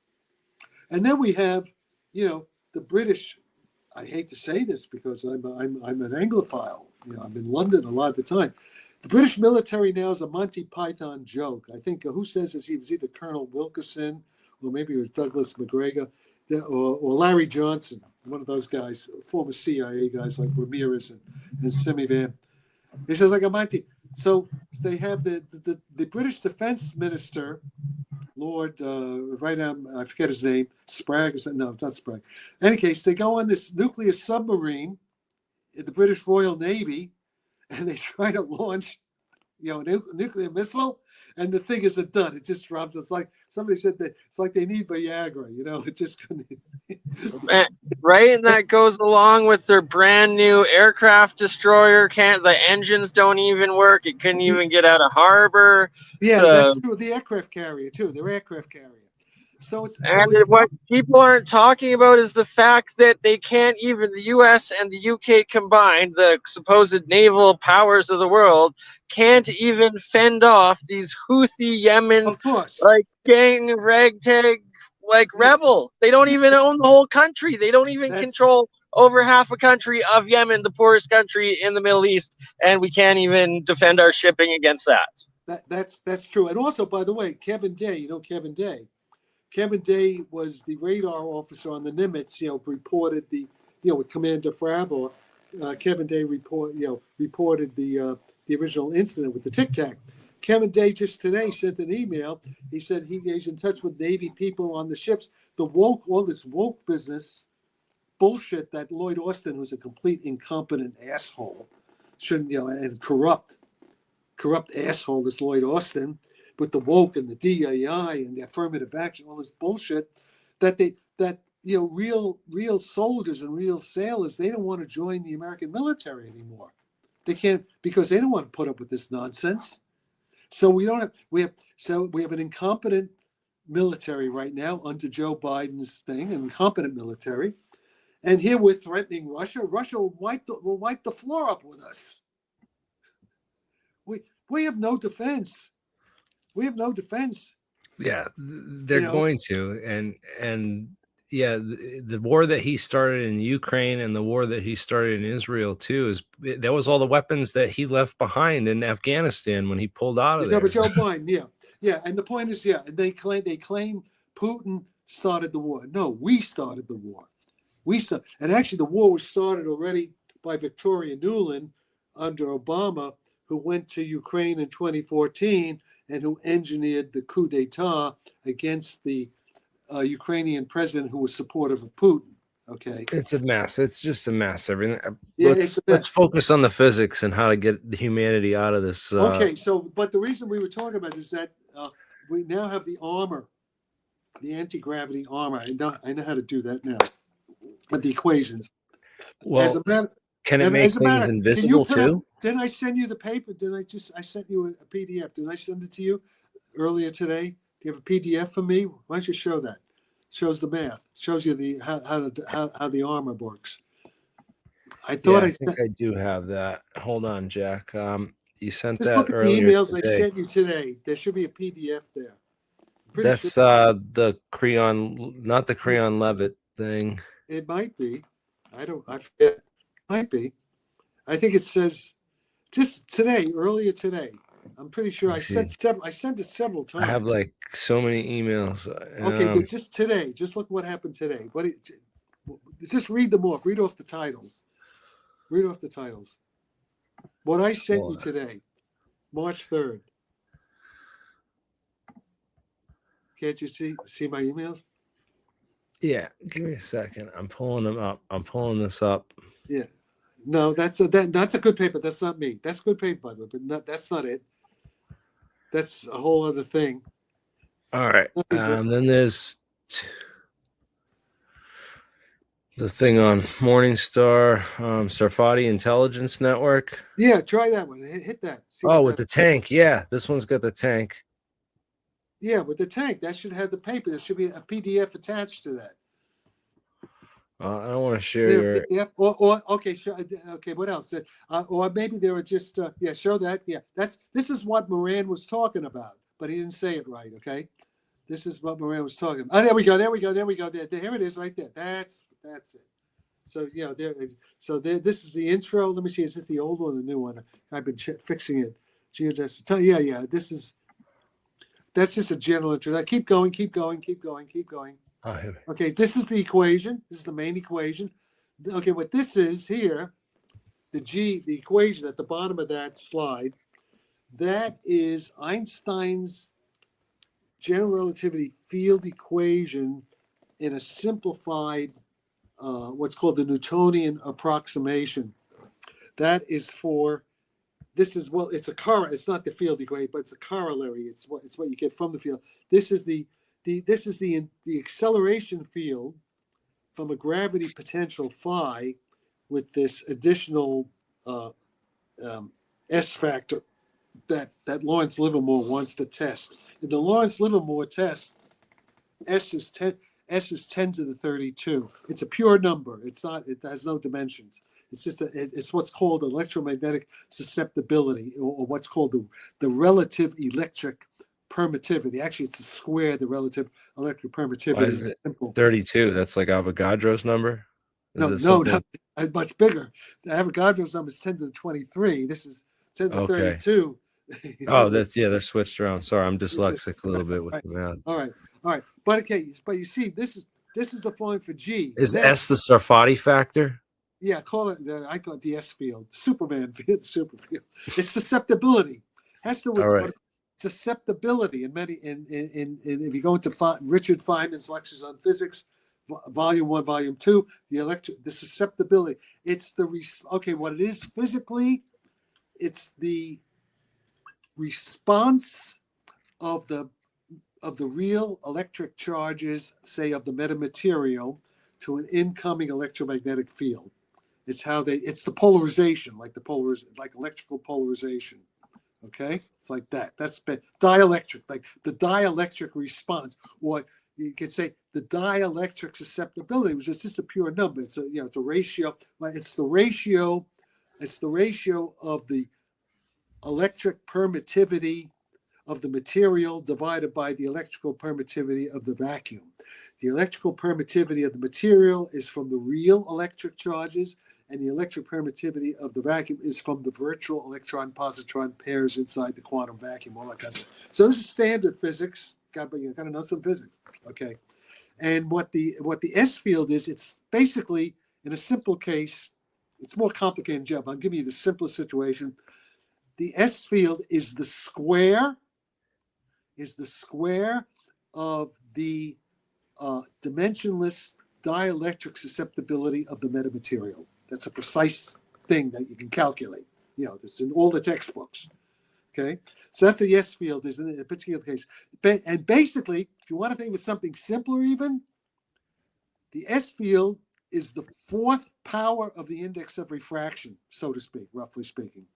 And then we have, you know, the British. I hate to say this because I'm an Anglophile. You know, I'm in London a lot of the time. The British military now is a Monty Python joke. I think who says this? He was either Colonel Wilkerson or maybe it was Douglas McGregor or Larry Johnson, one of those guys, former CIA guys like Ramirez and Semivan. He says like a Monty. So they have the British Defense Minister, Lord, right now, I forget his name, Sprague or something. No, it's not Sprague. In any case, they go on this nuclear submarine in the British Royal Navy, and they try to launch, you know, a nuclear missile, and the thing isn't done. It just drops. It's like somebody said that it's like they need Viagra, you know. It just couldn't. Right, and that goes along with their brand new aircraft destroyer. The engines don't even work. It couldn't even get out of harbor. Yeah, that's true. The aircraft carrier too. Their aircraft carrier. So it's what people aren't talking about is the fact that they can't even, the U.S. and the U.K. combined, the supposed naval powers of the world, can't even fend off these Houthi Yemen, of course, like gang ragtag, like rebels. They don't even own the whole country. They don't even control over half a country of Yemen, the poorest country in the Middle East, and we can't even defend our shipping against that. That's true. And also, by the way, Kevin Day, you know Kevin Day. Kevin Day was the radar officer on the Nimitz, you know, reported the, you know, with Commander Fravor. Kevin Day reported the original incident with the Tic Tac. Kevin Day just today sent an email. He said he's in touch with Navy people on the ships. All this woke business bullshit that Lloyd Austin, who's a complete incompetent asshole, shouldn't, you know, and corrupt asshole, this Lloyd Austin, with the woke and the DAI and the affirmative action, all this bullshit, that you know, real soldiers and real sailors, they don't want to join the American military anymore. They can't, because they don't want to put up with this nonsense. So we have an incompetent military right now under Joe Biden's thing, an incompetent military. And here we're threatening Russia. Russia will wipe the floor up with us. We have no defense. We have no defense. Yeah, they're going to, and yeah, the war that he started in Ukraine and the war that he started in Israel too that was all the weapons that he left behind in Afghanistan when he pulled out of there. But Joe Biden, yeah, and the point is, they claim Putin started the war. No, we started the war. And actually, the war was started already by Victoria Nuland under Obama, who went to Ukraine in 2014 and who engineered the coup d'etat against the Ukrainian president who was supportive of Putin. Okay, it's a mess. It's just a mess. Everything. Yeah, let's focus on the physics and how to get the humanity out of this. Okay, but the reason we were talking about is that we now have the armor, the anti-gravity armor. I know how to do that now with the equations. Well, can it make things invisible too? Didn't I send you the paper? I sent you a PDF. Didn't I send it to you earlier today? Do you have a PDF for me? Why don't you show that? Shows the math. Shows you how the armor works. I thought I think I do have that. Hold on, Jack. You sent just that look at earlier the emails today. I sent you today. There should be a PDF there. That's the Creon, not the Creon Levitt thing. It might be. I forget. It might be. I think it says just today, earlier today. I'm pretty sure I sent it several times. I have like so many emails. Okay, just today. Just look what happened today. Just read them off. Read off the titles. Read off the titles. What I sent you Hold on. today, March 3rd. Can't you see my emails? Yeah, give me a second. I'm pulling them up. I'm pulling this up. Yeah. No, that's a good paper. That's not me. That's good paper, by the way, but that's not it. That's a whole other thing. All right. Then there's the thing on Morningstar, Sarfatti Intelligence Network. Yeah, try that one. Hit that. See Oh, what with that- the tank. Yeah, this one's got the tank. Yeah, with the tank. That should have the paper. There should be a PDF attached to that. I don't want to share There, your. PDF, or okay, okay. What else? Or maybe they were just yeah. Show that. Yeah, this is what Moran was talking about, but he didn't say it right. Okay, this is what Moran was talking about. Oh, there we go. There we go. There we go. There it is, right there. That's it. So yeah, there is. So there. This is the intro. Let me see. Is this the old one or the new one? I've been fixing it. Geodesic. Yeah. That's just a general intro. Keep going. Keep going. Keep going. Keep going. Oh, Okay, this is the equation. This is the main equation. Okay, what this is here, the equation at the bottom of that slide, that is Einstein's general relativity field equation in a simplified, what's called the Newtonian approximation. That is for, it's it's not the field equation, but it's a corollary. It's what you get from the field. This is the acceleration field from a gravity potential phi with this additional S factor that Lawrence Livermore wants to test. In the Lawrence Livermore test, S is 10 to the 32. It's a pure number. It has no dimensions. It's just it's what's called electromagnetic susceptibility, or what's called the relative electric permittivity. Actually, it's a square, the relative electric permittivity. Why is it simple. 32? That's like Avogadro's number? No, much bigger. The Avogadro's number is 10 to the 23. This is 10 to the 32. Oh, they're switched around. Sorry, I'm dyslexic a little bit with the math. All right. But you see, this is the formula for G. Is S the Sarfatti factor? Yeah, I call it the S field, Superman field, super field. It's susceptibility. Has to do with susceptibility in many if you go into Richard Feynman's lectures on physics, volume 1, volume 2, the susceptibility. It's what it is physically. It's the response of the real electric charges, say of the metamaterial, to an incoming electromagnetic field. It's the polarization, like electrical polarization. Okay, it's like that. That's dielectric, like the dielectric response, or you could say the dielectric susceptibility, which is just a pure number. It's a ratio. It's the ratio of the electric permittivity of the material divided by the electrical permittivity of the vacuum. The electrical permittivity of the material is from the real electric charges, and the electric permittivity of the vacuum is from the virtual electron-positron pairs inside the quantum vacuum, all that kind of stuff. So this is standard physics. You got to know some physics, okay? And what the S field is, it's basically, in a simple case, it's more complicated job. I'll give you the simplest situation. The S field is the square of the dimensionless dielectric susceptibility of the metamaterial. That's a precise thing that you can calculate. It's in all the textbooks. Okay, so that's what the S field is in a particular case. And basically, if you want to think of something simpler, even the S field is the fourth power of the index of refraction, so to speak, roughly speaking.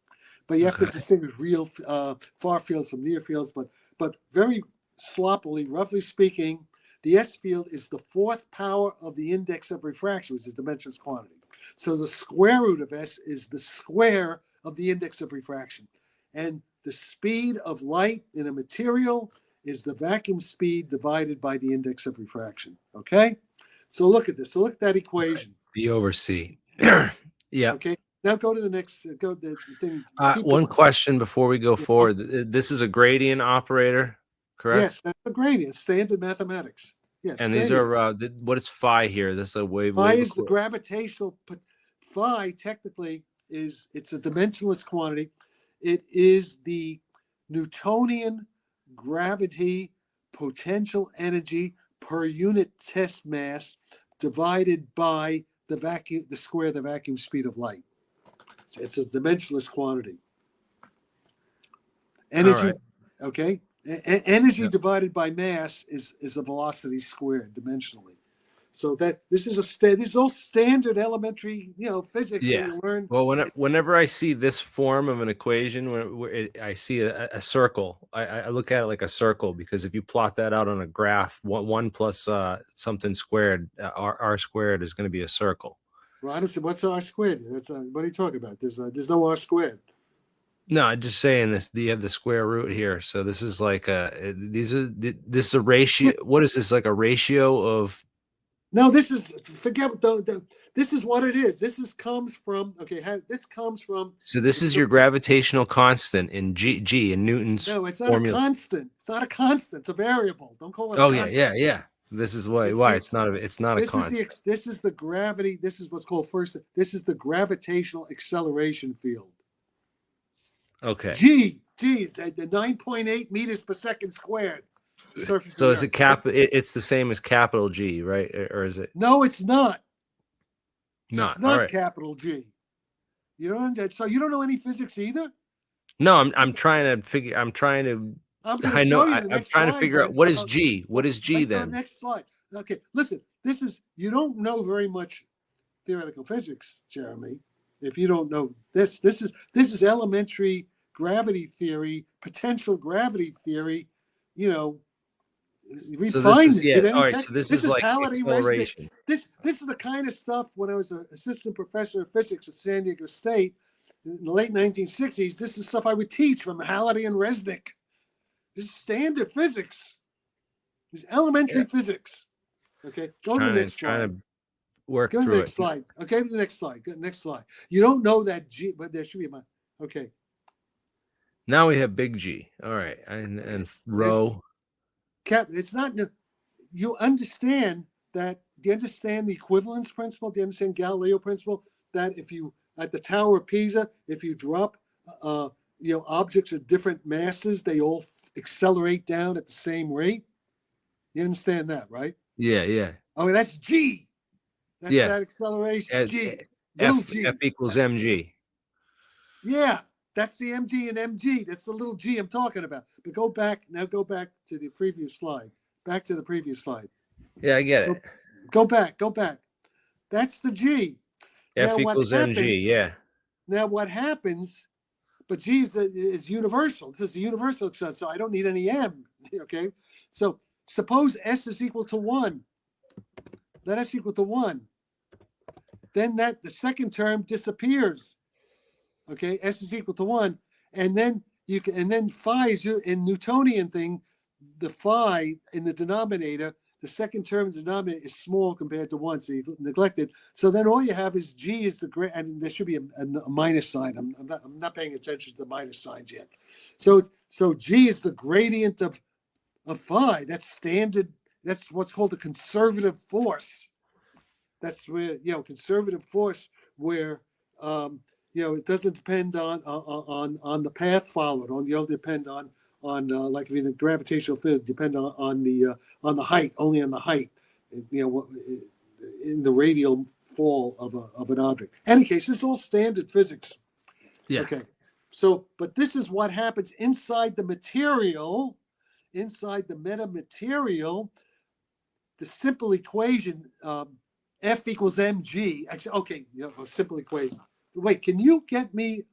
But you have to distinguish real far fields from near fields. But very sloppily, roughly speaking, the S field is the fourth power of the index of refraction, which is dimensionless quantity. So the square root of S is the square of the index of refraction. And the speed of light in a material is the vacuum speed divided by the index of refraction. Okay? So look at this. So look at that equation. B over C. Yeah. Okay. Now go to the next. The thing. One question before we go forward. This is a gradient operator, correct? Yes, that's a gradient. Standard mathematics. Yes. And these are what is phi here? Is this a wave? Phi is the gravitational. phi technically it's a dimensionless quantity. It is the Newtonian gravity potential energy per unit test mass divided by the square of the vacuum speed of light. So it's a dimensionless quantity. Energy, right. okay? Energy Yep. divided by mass is a velocity squared dimensionally. So that this is all standard elementary, physics that Yeah. you learn. Well, whenever I see this form of an equation, I see a circle, I look at it like a circle, because if you plot that out on a graph, one plus something squared, r squared is going to be a circle. Well, I don't see what's R squared. What are you talking about? There's no R squared. No, I'm just saying this. You have the square root here, so this is like this is a ratio. What is this, like a ratio of? No, this is this is what it is. This comes from this comes from. So this is your gravitational constant in G in Newton's No, it's not formula. a constant. It's not a constant. It's a variable. Don't call it. Oh a constant. yeah. This is why it's not a constant. This is the gravity. This is what's called This is the gravitational acceleration field. Okay. G is the 9.8 meters per second squared. Surface So is it it's the same as capital G, right? Or is it? No, it's not. Not. It's not All right. capital G. You don't. So you don't know any physics either. No, I'm trying to figure. I'm trying to. I'm trying to figure out what is G. What is G then? Next slide. Okay, listen. You don't know very much theoretical physics, Jeremy. If you don't know this is elementary gravity theory, potential gravity theory. Refined. All right. So this is like acceleration. This is the kind of stuff when I was an assistant professor of physics at San Diego State in the late 1960s. This is stuff I would teach from Halliday and Resnick. This is standard physics. This is elementary physics. Okay, go to the next slide. Trying to work go to through the next slide. Okay, to the next slide. Go to the next slide. You don't know that G, but there should be a. Okay. Now we have big G. All right, and rho. It's not. You understand that? Do you understand the equivalence principle? Do you understand Galileo principle? That if you at the Tower of Pisa, if you drop, objects of different masses, they all accelerate down at the same rate. You understand that, right? Yeah. Oh, that's G. That's that acceleration. G. F equals mg. Yeah. That's the mg and mg. That's the little g I'm talking about. But go back to the previous slide. Back to the previous slide. Yeah, I get it. Go back. That's the g. F equals mg, yeah. Now what happens, but g is universal. This is a universal extent, so I don't need any m. Okay? So suppose s is equal to 1. Let s equal to 1. Then the second term disappears. Okay, s is equal to 1, and then phi is in Newtonian thing. The phi in the denominator, the second term in the denominator is small compared to 1, so you neglect it. So then all you have is g is the great, and there should be a minus sign. I'm not paying attention to the minus signs yet. So g is the gradient of phi. That's standard. That's what's called a conservative force. That's where conservative force where. It doesn't depend on the path followed. It'll depend on like in the gravitational field, depend on the height, only on the height. In the radial fall of an object. In any case, this is all standard physics. Yeah. Okay. So, but this is what happens inside the material, inside the metamaterial. The simple equation F equals mg. Actually, okay, a simple equation. Wait, can you get me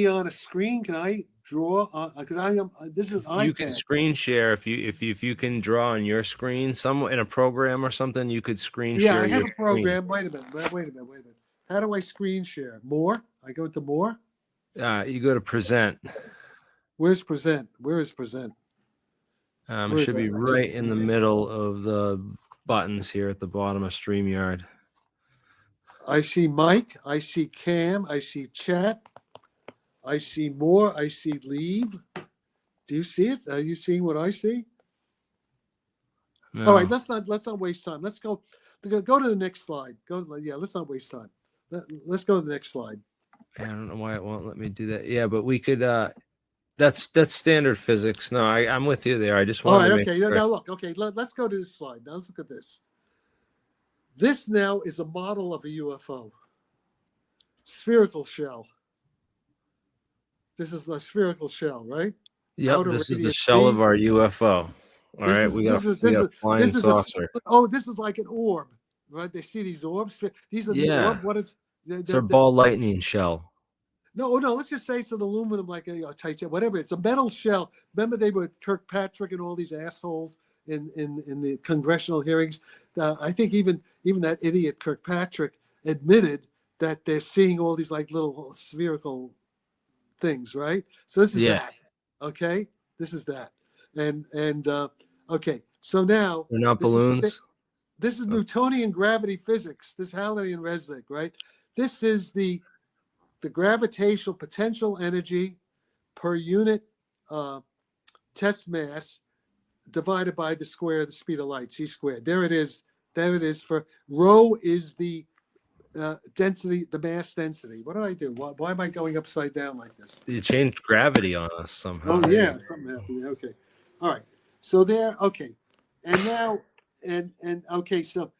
on a screen? Can I draw? Because this is iPad. You can screen share if you can draw on your screen. In a program or something, you could screen share. Yeah, I have a program. Wait a minute. How do I screen share? More? I go to more. You go to present. Where's present? Where is present? It should be right in the middle of the buttons here at the bottom of StreamYard. I see Mike, I see Cam, I see chat, I see more, I see leave. Do you see it? Are you seeing what I see? No. All right, let's not waste time. Let's go Go to the next slide. Yeah, let's not waste time. Let's go to the next slide. I don't know why it won't let me do that. Yeah, but we could. That's standard physics. No, I'm with you there. I just All wanted right, to make okay. sure. Now look, okay, let's go to this slide. Now let's look at this. This now is a model of a UFO. Spherical shell. This is the spherical shell, right? Yep, Outer this is the radius shell of B. our UFO. All right, we got a flying saucer. This is like an orb, right? They see these orbs. These are the Yeah. orb. What is? It's our ball lightning shell. No. Let's just say it's an aluminum, like a titanium, whatever. It's a metal shell. Remember, they were Kirkpatrick and all these assholes in the congressional hearings. I think even that idiot Kirkpatrick admitted that they're seeing all these like little spherical things, right? So this is that. Okay, this is that, and okay. So now they're not balloons. This is Newtonian gravity physics. This Halliday and Resnick, right? This is the gravitational potential energy per unit test mass divided by the square of the speed of light, c squared. There it is. There it is. For rho is the density, the mass density. What did I do? Why am I going upside down like this? You changed gravity on us somehow. Oh yeah, something happened there. Okay, all right. So there. Okay, and now and okay. So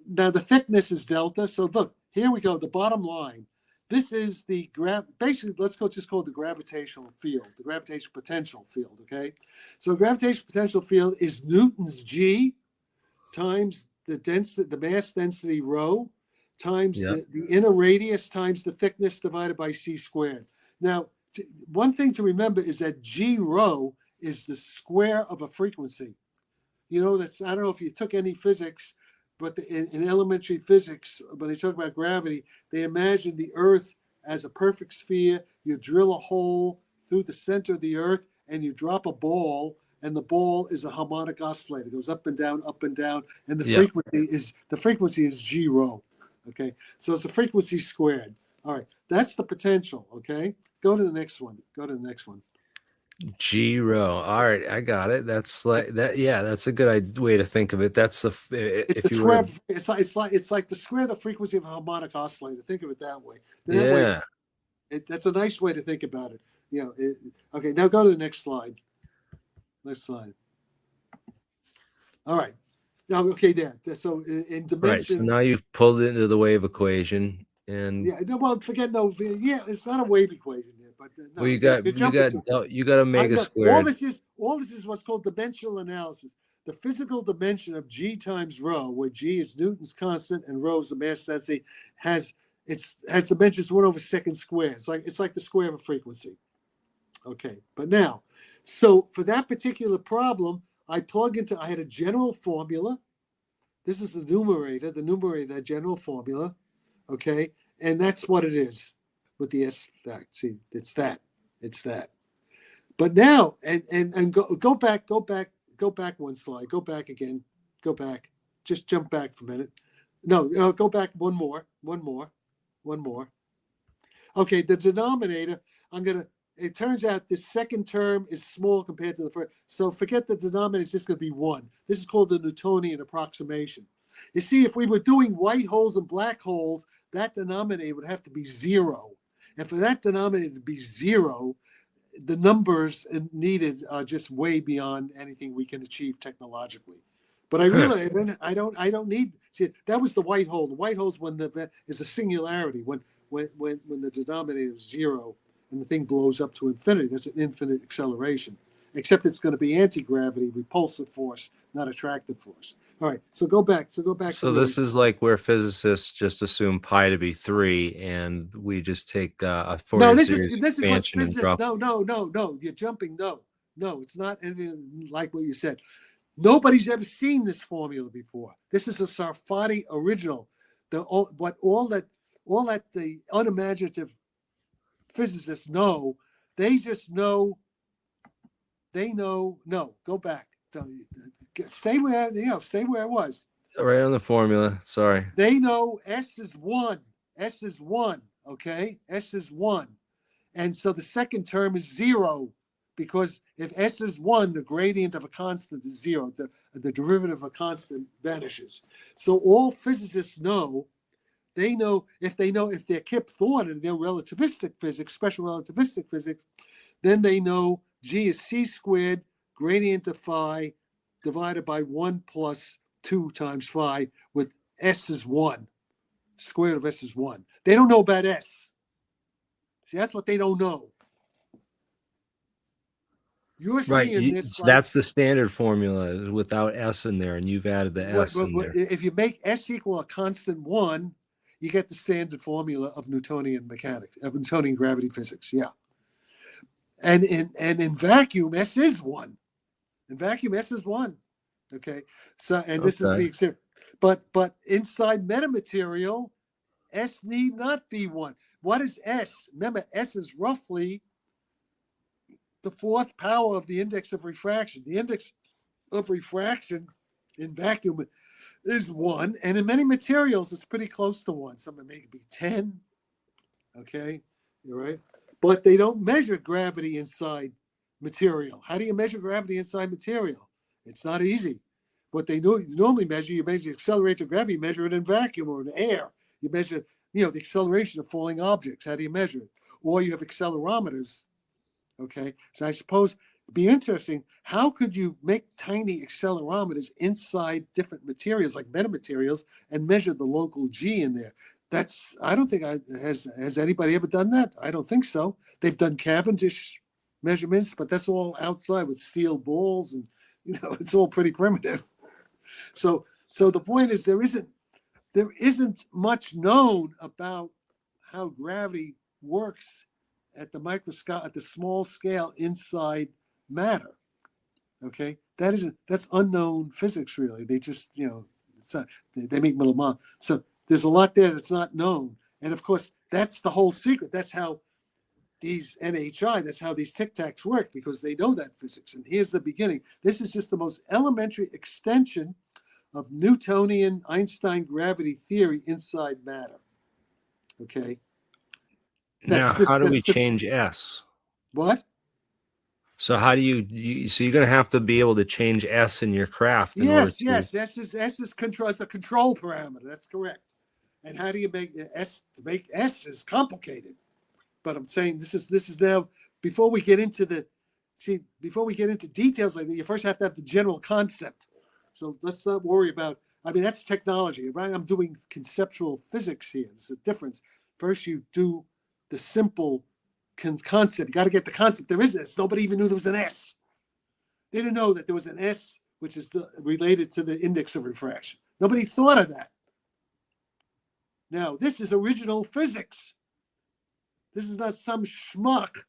now the thickness is delta. So look, here we go. The bottom line. This is the basically, let's just call it the gravitational field, the gravitational potential field. Okay, so gravitational potential field is Newton's G times the density, the mass density rho, times the inner radius times the thickness divided by c squared. Now, one thing to remember is that G rho is the square of a frequency. You know, I don't know if you took any physics, but in elementary physics, when they talk about gravity, they imagine the Earth as a perfect sphere. You drill a hole through the center of the Earth and you drop a ball, and the ball is a harmonic oscillator. It goes up and down, and the frequency is G rho. Okay, so it's a frequency squared. All right, that's the potential. Okay, go to the next one. G rho. All right, I got it. That's like that. Yeah, that's a good way to think of it. That's the it's like the square of the frequency of a harmonic oscillator. Think of it that way. That's a nice way to think about it. Okay, now go to the next slide. All right. Now, okay, there. So in dimension. Right. So now you've pulled it into the wave equation, and it's not a wave equation here, but well, you got omega squared. All this is what's called dimensional analysis. The physical dimension of G times rho, where G is Newton's constant and rho is the mass density, has dimensions 1/2 squared. It's like the square of a frequency. Okay, but now, so for that particular problem, I had a general formula. This is the numerator, that general formula. Okay, and that's what it is with the S fact. See, it's that. But now, and go back one slide. Go back again. Go back. Just jump back for a minute. No, go back one more. Okay, the denominator, it turns out the second term is small compared to the first. So forget the denominator, it's just going to be 1. This is called the Newtonian approximation. You see, if we were doing white holes and black holes, that denominator would have to be 0. And for that denominator to be 0, the numbers needed are just way beyond anything we can achieve technologically. But I realize I don't need. See, that was the white hole. The white hole is when is a singularity, when the denominator is 0. And the thing blows up to infinity. That's an infinite acceleration, except it's going to be anti-gravity, repulsive force, not attractive force. All right, so go back. So this is like where physicists just assume pi to be 3, and we just take a Fourier series expansion and drop. No. You're jumping. No, it's not anything like what you said. Nobody's ever seen this formula before. This is a Sarfatti original. All that the unimaginative physicists know, they just know. No, go back. Stay where it was. Right on the formula. Sorry. They know S is 1. S is 1. Okay, S is 1, and so the second term is 0. because if S is 1, the gradient of a constant is 0. The derivative of a constant vanishes. So all physicists know, if they're Kip Thorne and they're relativistic physics, special relativistic physics, then they know G is c squared, gradient of phi, divided by 1 plus 2 times phi, with S is 1. Square root of S is 1. They don't know about S. See, that's what they don't know. You're Right. seeing this like, That's the standard formula without S in there, and you've added the S in there. if you make S equal a constant 1, you get the standard formula of Newtonian mechanics, of Newtonian gravity physics. Yeah. And in vacuum, S is 1. In vacuum, S is 1. Okay. So, and this is the example. But inside metamaterial, S need not be 1. What is S? Remember, S is roughly the 4th power of the index of refraction. The index of refraction in vacuum is 1, and in many materials, it's pretty close to 1. Some may be 10. Okay, you're right. But they don't measure gravity inside material. How do you measure gravity inside material? It's not easy. What they normally measure, you measure the acceleration of gravity, you measure it in vacuum or in air. You measure, the acceleration of falling objects. How do you measure it? Or you have accelerometers. Okay, so I suppose it'd be interesting. How could you make tiny accelerometers inside different materials, like metamaterials, and measure the local G in there? I don't think has anybody ever done that? I don't think so. They've done Cavendish measurements, but that's all outside with steel balls, and it's all pretty primitive. So the point is, there isn't much known about how gravity works at the small scale inside matter. Okay, that's unknown physics, really. They just it's not, they make little models. So there's a lot there that's not known, and of course that's the whole secret. That's how these that's how these tic tacs work, because they know that physics. And here's the beginning. This is just the most elementary extension of Newtonian Einstein gravity theory inside matter. Okay. Now, how do we change S? What? So how do you so you're going to have to be able to change S in your craft. Yes. S is control. It's a control parameter. That's correct. And how do you make S? To make S is complicated. But I'm saying this is now, before we get into details like that, you first have to have the general concept. So let's not worry about. That's technology, right? I'm doing conceptual physics here. There's a difference. First, you do the simple concept. You got to get the concept. There is S. Nobody even knew there was an S. They didn't know that there was an S, which is related to the index of refraction. Nobody thought of that. Now, this is original physics. This is not some schmuck,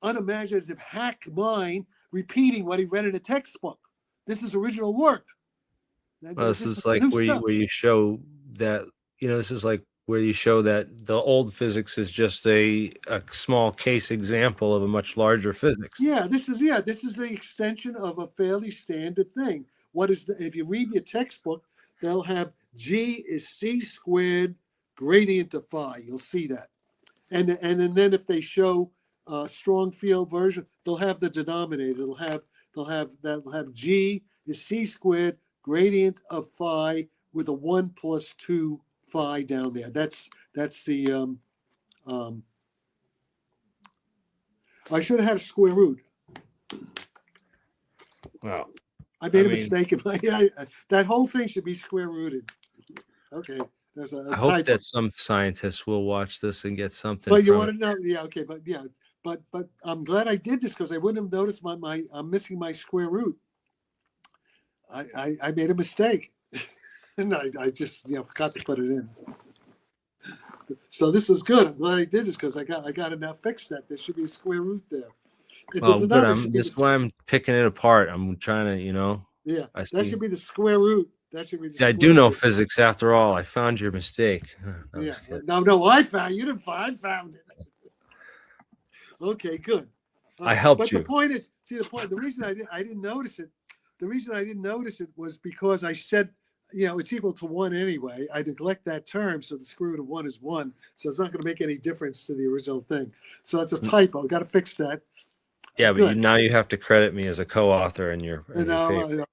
unimaginative hack mind repeating what he read in a textbook. This is original work. Well, this is like where you show that, this is like where you show that the old physics is just a small case example of a much larger physics. Yeah, this is the extension of a fairly standard thing. If you read your textbook, they'll have G is c squared gradient of phi. You'll see that. And then if they show a strong field version, they'll have the denominator. They'll have G is c squared gradient of phi with a 1 plus 2 phi down there. That's the I should have had a square root. Wow. I made a mistake. That whole thing should be square rooted. Okay. I hope that some scientists will watch this and get something. But you want to know, okay, but I'm glad I did this, because I wouldn't have noticed I'm missing my square root. I made a mistake, and I just forgot to put it in. So this is good. I'm glad I did this, because I got to now fix that. There should be a square root there. Well, good. This is why I'm picking it apart. I'm trying to, Yeah, that should be the square root. That should be the I do know physics after all. I found your mistake. No, I found you didn't find. I found it. Okay, good. I helped you. But the point is, the reason I didn't notice it. The reason I didn't notice it was because I said, it's equal to 1 anyway. I neglect that term, so the square root of 1 is 1. So it's not going to make any difference to the original thing. So that's a typo. Got to fix that. Yeah, but Good. now you have to credit me as a co-author in your paper.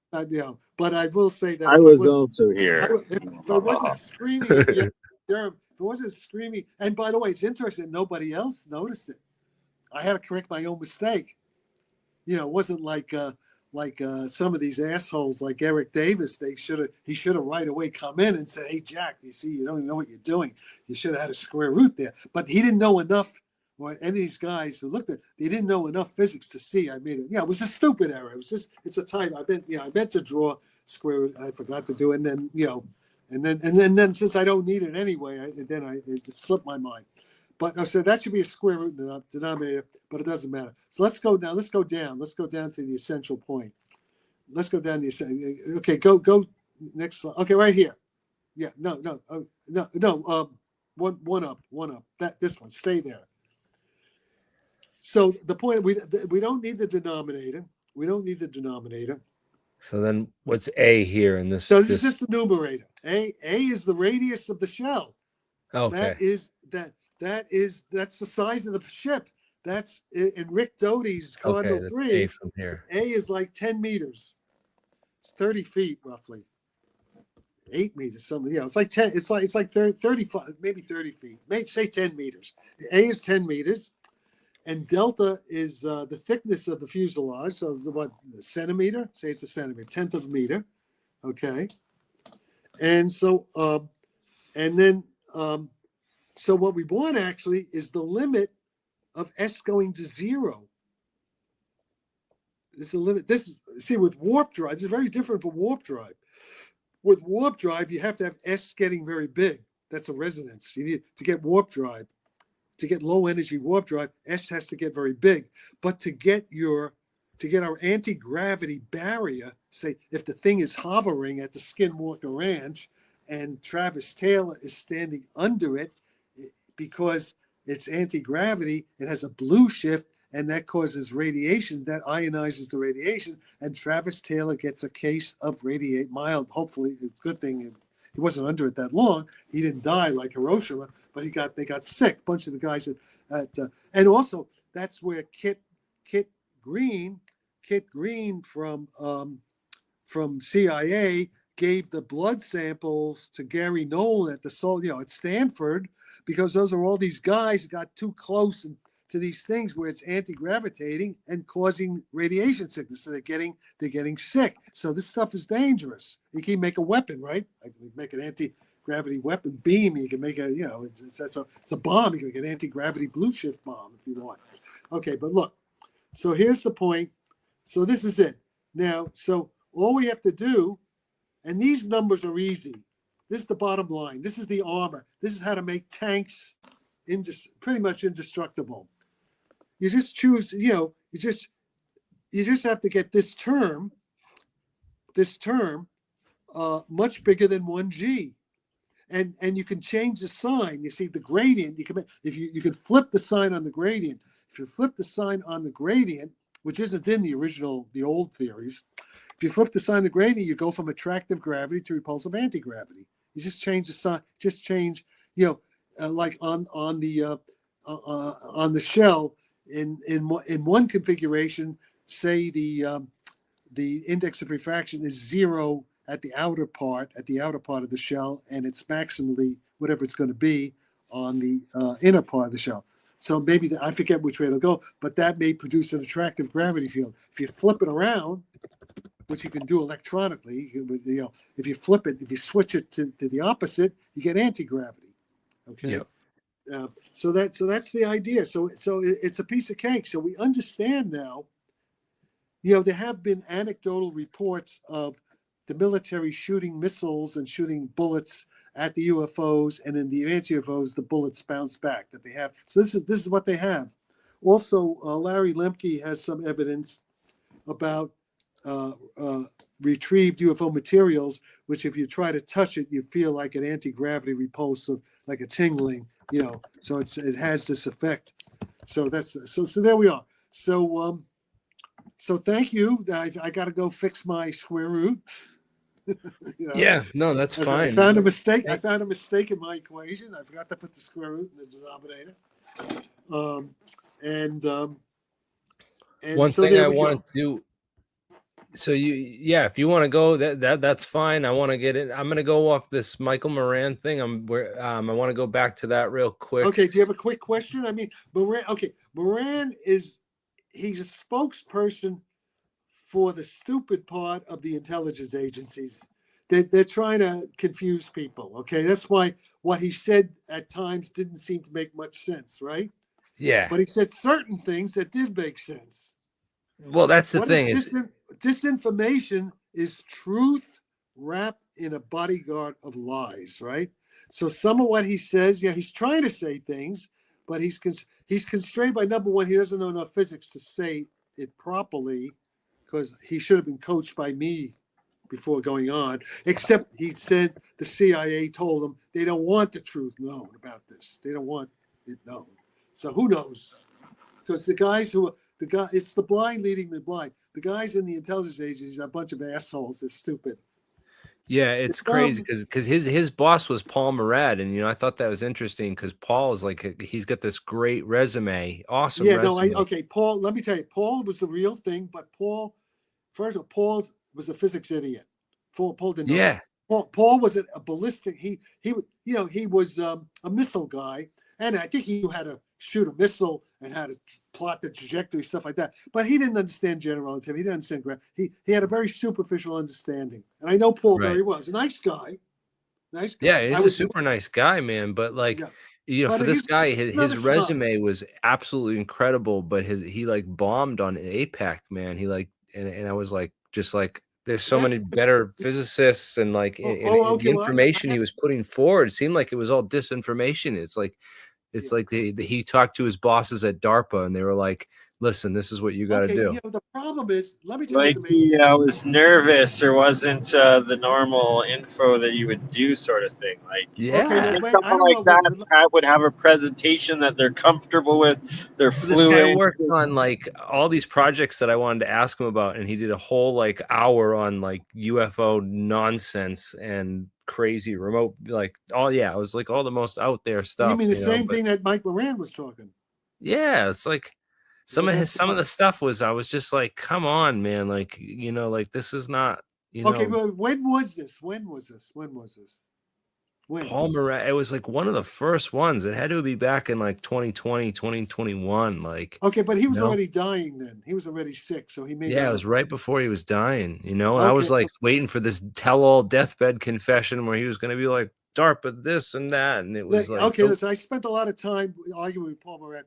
But I will say that I if was also here. if I wasn't screaming at you, Durham, if I wasn't screaming, and by the way, it's interesting, nobody else noticed it. I had to correct my own mistake. It wasn't like some of these assholes like Eric Davis. He should have right away come in and said, "Hey, Jack, you see, you don't even know what you're doing. You should have had a square root there." But he didn't know enough. Or any of these guys who looked at, they didn't know enough physics to see. I made it. Yeah, it was a stupid error. It was just, it's a type. I meant to draw square root, and I forgot to do it. And then, and then since I don't need it anyway, it slipped my mind. But so that should be a square root denominator, but it doesn't matter. So let's go down. Let's go down to the essential point. Let's go down the essential. Okay, go next slide. Okay, right here. Yeah, no. One up. This one. Stay there. So the point, we don't need the denominator. So then what's A here in this? So this is just the numerator. A is the radius of the shell. Okay. That's the size of the ship. That's in Rick Doty's Cardinal 3. A from here. A is like 10 meters. It's 30 feet roughly. 8 meters, something. Yeah, it's like 10. It's like 35, maybe 30 feet. Maybe say 10 meters. A is 10 meters. And delta is the thickness of the fuselage. So it's a centimeter? Say it's a centimeter, 1/10 of a meter. Okay. And so, so what we want actually is the limit of S going to 0. This is a limit. See, with warp drive, it's very different from warp drive. With warp drive, you have to have S getting very big. That's a resonance. You need to get warp drive. To get low energy warp drive, S has to get very big. But to get our anti-gravity barrier, say if the thing is hovering at the Skinwalker Ranch and Travis Taylor is standing under it, because it's anti-gravity, it has a blue shift, and that causes radiation, that ionizes the radiation, and Travis Taylor gets a case of mild, hopefully, it's a good thing he wasn't under it that long. He didn't die like Hiroshima, but they got sick. A bunch of the guys and also that's where Kit Green from CIA gave the blood samples to Gary Nolan at Stanford, because those are all these guys who got too close to these things where it's anti-gravitating and causing radiation sickness. So they're getting sick. So this stuff is dangerous. You can make a weapon, right? Like make an anti-gravity weapon beam. You can make it's a bomb. You can make an anti-gravity blue shift bomb if you want. Okay, but look. So here's the point. So this is it. Now, so all we have to do, and these numbers are easy. This is the bottom line. This is the armor. This is how to make tanks pretty much indestructible. You just choose, you just have to get this term much bigger than 1G. And you can change the sign. You see the gradient, you can flip the sign on the gradient. If you flip the sign on the gradient, which isn't in the old theories, if you flip the sign on the gradient, you go from attractive gravity to repulsive anti-gravity. You just change the sign, like on the shell in one configuration, say the index of refraction is 0 at the outer part of the shell, and it's maximally whatever it's going to be on the inner part of the shell. So maybe I forget which way it'll go, but that may produce an attractive gravity field. If you flip it around, which you can do electronically, if you flip it, if you switch it to the opposite, you get anti-gravity. Okay. Yep. So that's the idea. So it's a piece of cake. So we understand now. There have been anecdotal reports of the military shooting missiles and shooting bullets at the UFOs, and in the advanced UFOs, the bullets bounce back that they have. So this is what they have. Also, Larry Lemke has some evidence about retrieved UFO materials, which if you try to touch it, you feel like an anti-gravity repulsive, like a tingling. So it has this effect. So there we are. So thank you. I got to go fix my square root. Yeah, no, that's fine. I found a mistake. I found a mistake in my equation. I forgot to put the square root in the denominator. And One so thing there I we wanted go. to. So if you want to go, that's fine. I want to get it. I'm gonna go off this Michael Moran thing. I want to go back to that real quick. Okay, do you have a quick question? I mean, Moran. Okay, Moran he's a spokesperson for the stupid part of the intelligence agencies. They're trying to confuse people. Okay, that's why what he said at times didn't seem to make much sense, right? Yeah. But he said certain things that did make sense. Well, that's the What thing is disinformation is truth wrapped in a bodyguard of lies, right? So some of what he says, yeah, he's trying to say things, but he's constrained by, number one, he doesn't know enough physics to say it properly, because he should have been coached by me before going on, except he said the CIA told him they don't want the truth known about this. They don't want it known. So who knows? Because it's the blind leading the blind. The guys in the intelligence agencies are a bunch of assholes. They're stupid. Yeah, it's crazy because his boss was Paul Murad, and I thought that was interesting because Paul is like he's got this great resume, awesome resume. Okay, Paul. Let me tell you, Paul was the real thing, but Paul, first of all, Paul was a physics idiot. Paul didn't know. Yeah. Paul was a ballistic. He was a missile guy, and I think he knew how to shoot a missile and how to plot the trajectory, stuff like that. But he didn't understand general relativity. He didn't understand gravity. He had a very superficial understanding. And I know Paul very well. He's a nice guy. Nice guy. Yeah, he's a super nice guy, man. But for this guy, his resume was absolutely incredible. But he like bombed on APEC, man. He and I was like, just like, there's so many better physicists, and the information he was putting forward seemed like it was all disinformation. It's like he talked to his bosses at DARPA, and they were like, "Listen, this is what you got to do." The problem is, let me tell you, he was nervous, or wasn't the normal info that you would do, sort of thing. Someone like that would have a presentation that they're comfortable with. They're fluent. This guy worked on all these projects that I wanted to ask him about, and he did a whole hour on UFO nonsense and crazy remote, it was all the most out there stuff. You mean the same thing that Mike Moran was talking? Yeah, it's like some of the stuff was, I was just like, come on, man, this is not, Okay, but when was this? When? Paul Moran, it was one of the first ones. It had to be back in 2020, 2021. Okay, but he was already dying then. He was already sick, so he made. Yeah, it was right before he was dying. And I was waiting for this tell-all deathbed confession where he was going to be like, DARPA this and that, and it was listen, I spent a lot of time arguing with Paul Moran.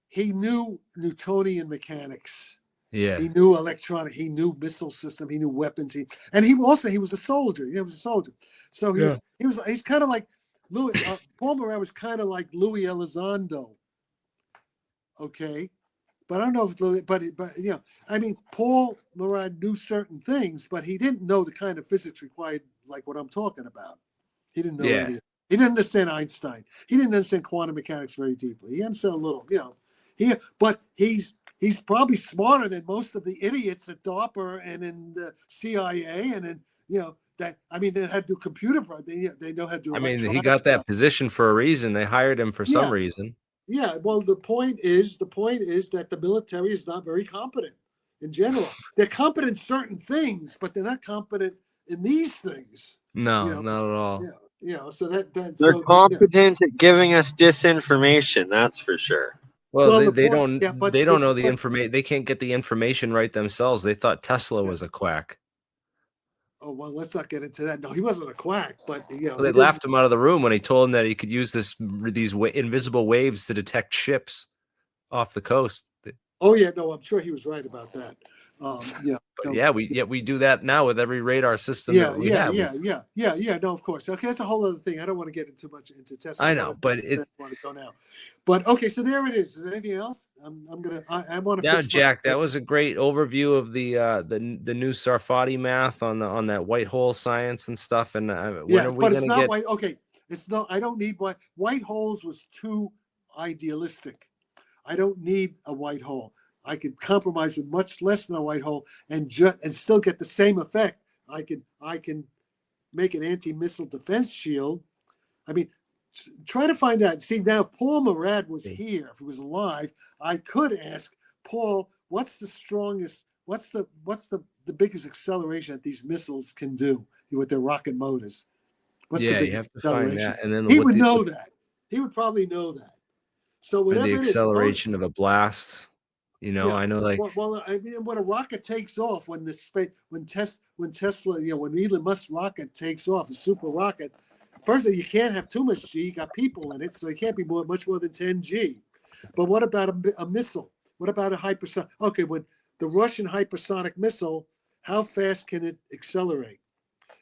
He knew Newtonian mechanics. Yeah, he knew electronic. He knew missile system. He knew weapons. He was a soldier. He was a soldier. So he's kind of like Louis. Paul Moran was kind of like Louis Elizondo. Okay, but I don't know if Louis. But I mean, Paul Moran knew certain things, but he didn't know the kind of physics required, like what I'm talking about. He didn't know any. He didn't understand Einstein. He didn't understand quantum mechanics very deeply. He understood a little, but he's probably smarter than most of the idiots at DARPA and in the CIA and in, they had to do computer. They know how to do. I mean, he got that position for a reason. They hired him for some reason. Yeah. Well, the point is that the military is not very competent in general. They're competent in certain things, but they're not competent in these things. No, not at all. Yeah. So they're competent at giving us disinformation. That's for sure. Well, they don't know the information. They can't get the information right themselves. They thought Tesla was a quack. Oh, well, let's not get into that. No, he wasn't a quack, but they laughed him out of the room when he told him that he could use these invisible waves to detect ships off the coast. Oh yeah, no, I'm sure he was right about that. We do that now with every radar system. Yeah. No, of course. Okay, that's a whole other thing. I don't want to get too much into Tesla. I know, but I want to go now. But okay, so there it is. Is there anything else? I want to. Now, Jack, that was a great overview of the new Sarfatti math on that white hole science and stuff. And but it's not white. Okay, it's not. I don't need white holes. Was too idealistic. I don't need a white hole. I could compromise with much less than a white hole and still get the same effect. I can make an anti-missile defense shield. I mean, try to find out. See, now if Paul Murad was here, if he was alive, I could ask Paul, what's the strongest, what's the biggest acceleration that these missiles can do with their rocket motors? What's the Yeah, you biggest have to find acceleration? that, and then He what would the, know that. He would probably know that. So and the whatever it is, suppose, acceleration of a blast. You know, yeah. I know, like, Well, I mean, when a rocket takes off, when the space, when Tesla, you know, when Elon Musk's rocket takes off, a super rocket, firstly, you can't have too much G. You got people in it, so it can't be much more than 10 G. But what about a missile? What about a hypersonic? Okay, when the Russian hypersonic missile, how fast can it accelerate?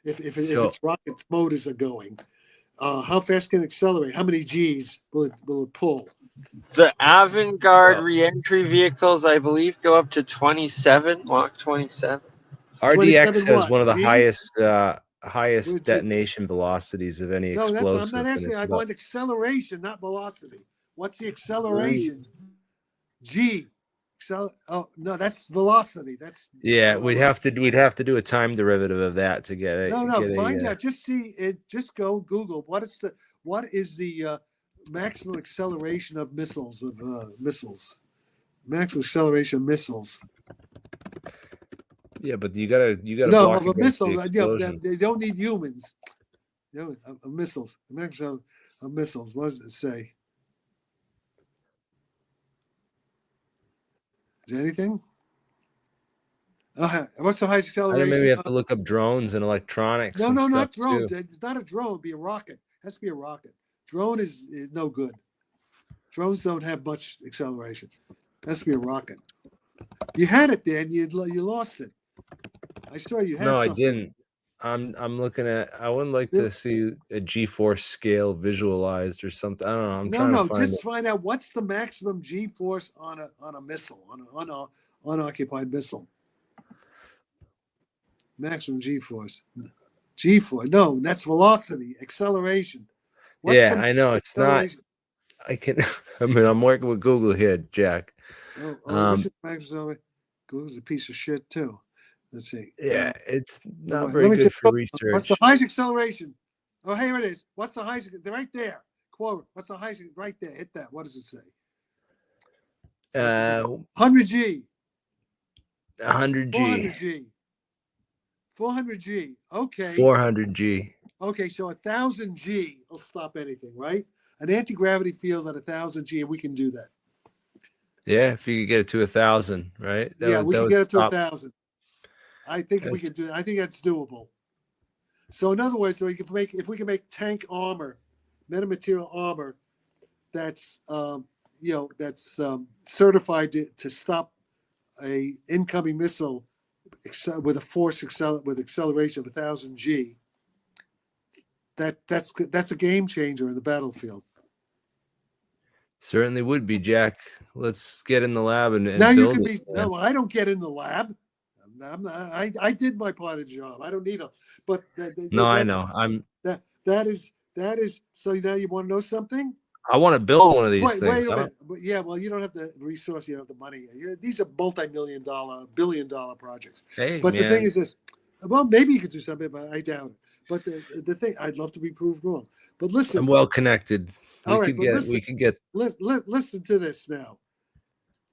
If its rocket's motors are going, how fast can it accelerate? How many G's will it pull? The Avangard reentry vehicles, I believe, go up to 27, Mach 27. RDX 27 has what? one of the G? highest Which it, detonation velocities of any no, that's I'm explosive, not and asking. it's I about want acceleration, not velocity. What's the acceleration? G. Oh no, that's velocity. That's yeah. We'd have to do a time derivative of that to get it. no. Find out. Just see it. Just go Google. What is the maximum acceleration of missiles missiles? Maximum acceleration of missiles. Yeah, but you gotta No, block of a against the missile. explosion. They don't need humans. You know, missiles. The maximum of missiles. What does it say? Is there anything? What's the highest I think acceleration? maybe you have to look up drones and electronics No, and stuff not drones. too. It's not a drone. It'd be a rocket. It has to be a rocket. Drone is no good. Drones don't have much acceleration. It has to be a rocket. You had it there and you lost it. I saw you had No, I something. didn't. I'm looking at. I would like to see a G-force scale visualized or something. I don't know. I'm trying to find just find out what's the maximum G-force on a missile, on a unoccupied missile. Maximum G-force. G-force. No, that's velocity, acceleration. What's yeah, I know it's not. I can. I mean, I'm working with Google here, Jack. This is maximum. Google's a piece of shit too. Let's see. Yeah, it's not very good for research. What's the highest acceleration? Oh, here it is. What's the highest? Right there. Quote. What's the highest? Right there. Hit that. What does it say? 100 G. 100 G. 400 G. 400 G. Okay. 400 G. Okay, so 1,000 G will stop anything, right? An anti-gravity field at 1,000 G, and we can do that. Yeah, if you could get it to 1,000, right? We can get it to 1,000. I think we can do it. I think that's doable. So in other words, if we can make tank armor, metamaterial armor, that's certified to stop a incoming missile with with acceleration of 1,000 G. That's a game changer in the battlefield. Certainly would be, Jack. Let's get in the lab and now build you can it, be. Man. No, I don't get in the lab. I did my part of the job. I don't need a. But I know. That is. So now you want to know something? I want to build one of these things. Wait a minute. But yeah, well, you don't have the resource. You don't have the money. These are multi-million-dollar, billion-dollar projects. Hey, but man. The thing is this. Well, maybe you could do something, but I doubt it. But the thing, I'd love to be proved wrong. But listen, I'm well connected. We could get. Listen to this now.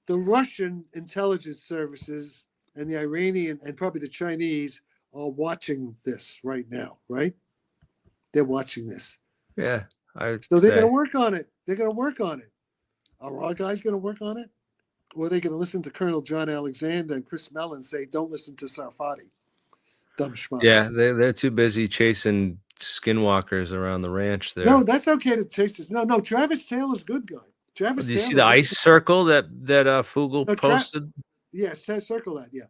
The Russian intelligence services and the Iranian and probably the Chinese are watching this right now, right? They're watching this. Yeah. So they're going to work on it. They're going to work on it. Are our guys going to work on it? Or are they going to listen to Colonel John Alexander and Chris Mellon say, don't listen to Sarfatti? Dumb schmucks. Yeah, they're too busy chasing skinwalkers around the ranch there. No, that's okay to chase this. No, Travis Taylor's a good guy. Did you see the ice circle that Fugel posted? Circle that. Yeah.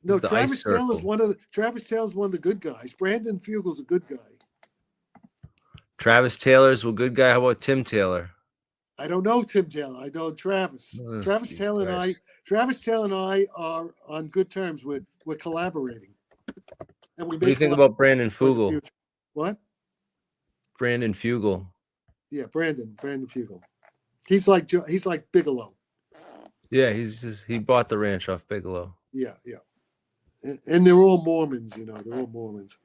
No, Travis Taylor's one of the good guys. Brandon Fugel's a good guy. Travis Taylor's a good guy. How about Tim Taylor? I don't know Tim Taylor. I know Travis. Oh, Travis Taylor and I are on good terms. We're collaborating. And what do you think about Brandon Fugel? What? Brandon Fugel. Yeah, Brandon Fugel. He's like Bigelow. Yeah, he bought the ranch off Bigelow. Yeah. And they're all Mormons, They're all Mormons.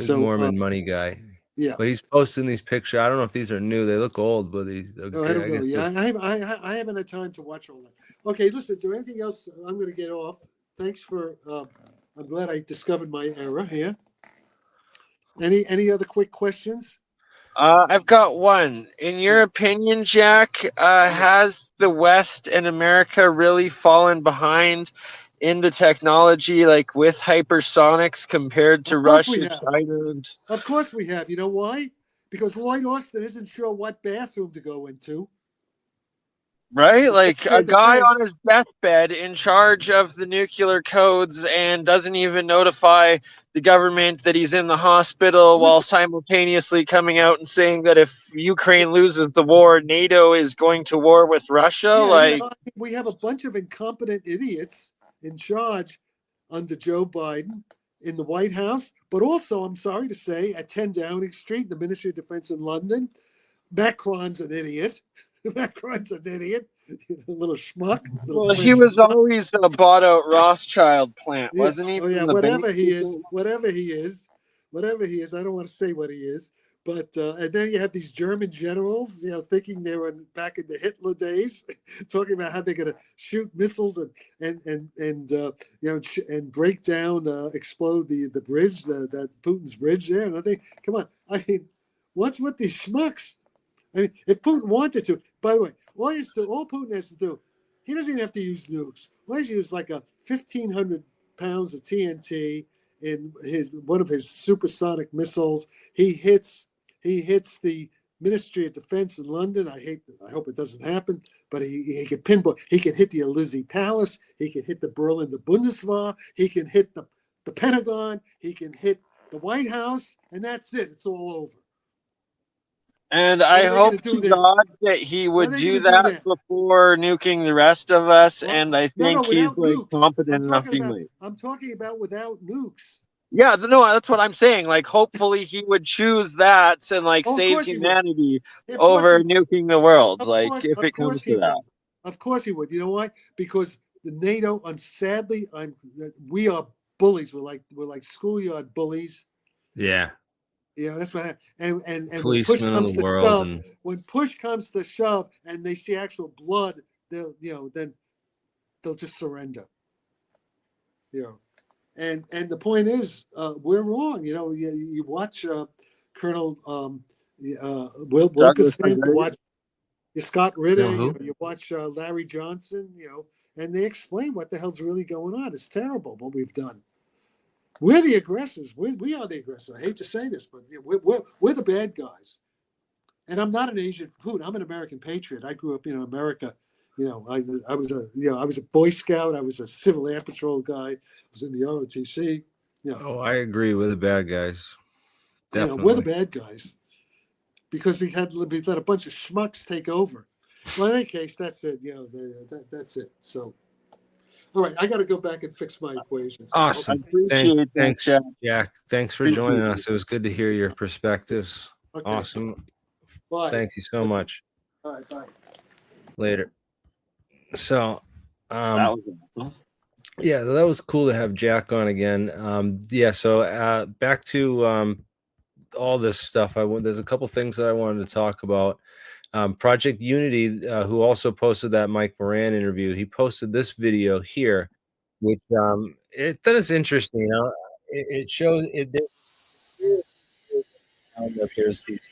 Mormon money guy. Yeah. But he's posting these pictures. I don't know if these are new. They look old, but these. Oh, I don't know. guess Yeah, they're- I haven't had time to watch all that. Okay, listen. Is there anything else? I'm going to get off. Thanks for. I'm glad I discovered my error here. Any other quick questions? I've got one. In your opinion, Jack, has the West and America really fallen behind in the technology, like with hypersonics, compared to Of course we Russia, have. China? And... Of course we have. You know why? Because Lloyd Austin isn't sure what bathroom to go into. Right? The Like Secretary a of guy Defense. on his deathbed in charge of the nuclear codes and doesn't even notify the government that he's in the hospital while simultaneously coming out and saying that if Ukraine loses the war, NATO is going to war with Russia. Yeah, Like, we have a bunch of incompetent idiots in charge under Joe Biden in the White House, but also, I'm sorry to say, at 10 Downing Street, the Ministry of Defense in London, Macron's an idiot. Macron's an idiot. A little schmuck. well, he was always a bought out Rothschild plant, Yeah. wasn't he? Oh yeah, whatever he is, I don't want to say what he is, but and then you have these German generals, thinking they were back in the Hitler days, talking about how they're going to shoot missiles and break down, explode the bridge, that Putin's bridge there. And I think, come on, I mean, what's with these schmucks? I mean, if Putin wanted to, by the way, all Putin has to do, he doesn't even have to use nukes. All he has to use like a 1,500 pounds of TNT in one of his supersonic missiles. He hits the Ministry of Defense in London. I hope it doesn't happen, but he can pinpoint. He can hit the Elysee Palace. He can hit the Bundeswehr. He can hit the Pentagon. He can hit the White House, and that's it. It's all over. And I hope to God that he would do that before nuking the rest of us. Well, and I think he's like competent enough to do it. I'm talking about without nukes. Yeah, no, that's what I'm saying. Like, hopefully he would choose that and like save humanity over nuking the world. Like, if it comes to that. Of course he would. You know why? Because the NATO, sadly, we are bullies. We're like schoolyard bullies. Yeah. That's what happened. And policemen of the world. When push comes to shove, and they see actual blood, then they'll just surrender. And the point is, we're wrong. You watch Colonel Wilkerson, you watch Scott Ritter, you watch Larry Johnson, and they explain what the hell's really going on. It's terrible what we've done. We're the aggressors. We are the aggressors. I hate to say this, but we're the bad guys. And I'm not an agent for Putin. I'm an American patriot. I grew up in America. I was a Boy Scout. I was a Civil Air Patrol guy. I was in the ROTC. Oh, I agree. We're the bad guys. Definitely. We're the bad guys because we let a bunch of schmucks take over. Well, in any case, that's it. That's it. So. All right, I got to go back and fix my equations. Awesome. Thanks, Jack. Thanks for joining us. It was good to hear your perspectives. Okay. Awesome. Bye. Thank you so much. All right, bye. Later. So, that was awesome. Yeah, that was cool to have Jack on again. So back to all this stuff. There's a couple things that I wanted to talk about. Project Unity, who also posted that Mike Moran interview, he posted this video here, which that is interesting. It shows there's these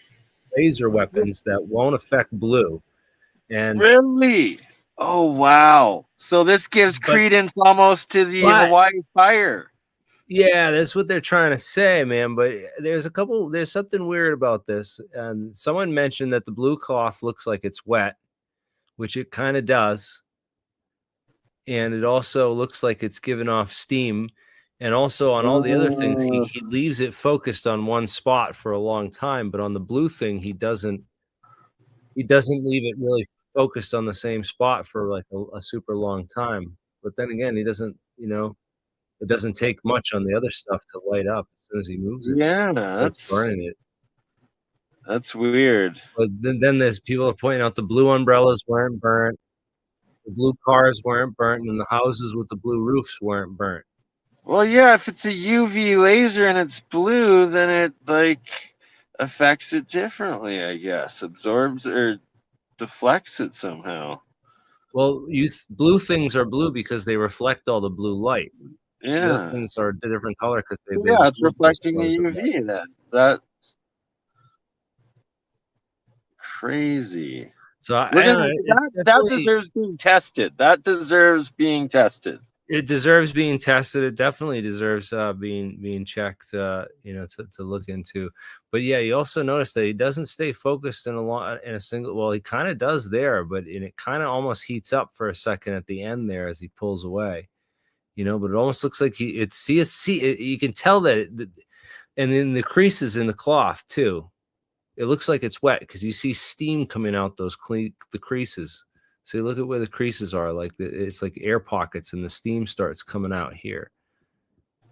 laser weapons that won't affect blue. And really, oh wow! So this gives credence almost to the Hawaii fire. Yeah, that's what they're trying to say, man. But there's something weird about this. And someone mentioned that the blue cloth looks like it's wet, which it kind of does. And it also looks like it's giving off steam. And also on all the other things, he leaves it focused on one spot for a long time. But on the blue thing, he doesn't leave it really focused on the same spot for like a super long time. But then again, he doesn't, it doesn't take much on the other stuff to light up as soon as he moves it. Yeah, that's burning it. That's weird. But then there's people pointing out the blue umbrellas weren't burnt, the blue cars weren't burnt, and the houses with the blue roofs weren't burnt. Well, yeah, if it's a UV laser and it's blue, then it affects it differently, I guess. Absorbs or deflects it somehow. Well, blue things are blue because they reflect all the blue light. The other Yeah. things are a different color because they Yeah, it's absorb those reflecting the colors of light. UV then. That crazy. So We're I don't gonna know. It's that definitely, deserves being tested. That deserves being tested. it deserves being tested. It definitely deserves being checked. You know, to look into. But yeah, you also notice that he doesn't stay focused in a single. Well, he kind of does there, but it kind of almost heats up for a second at the end there as he pulls away. You know, but it almost looks like you can tell that, and then the creases in the cloth too. It looks like it's wet because you see steam coming out the creases. So you look at where the creases are, like it's like air pockets, and the steam starts coming out here.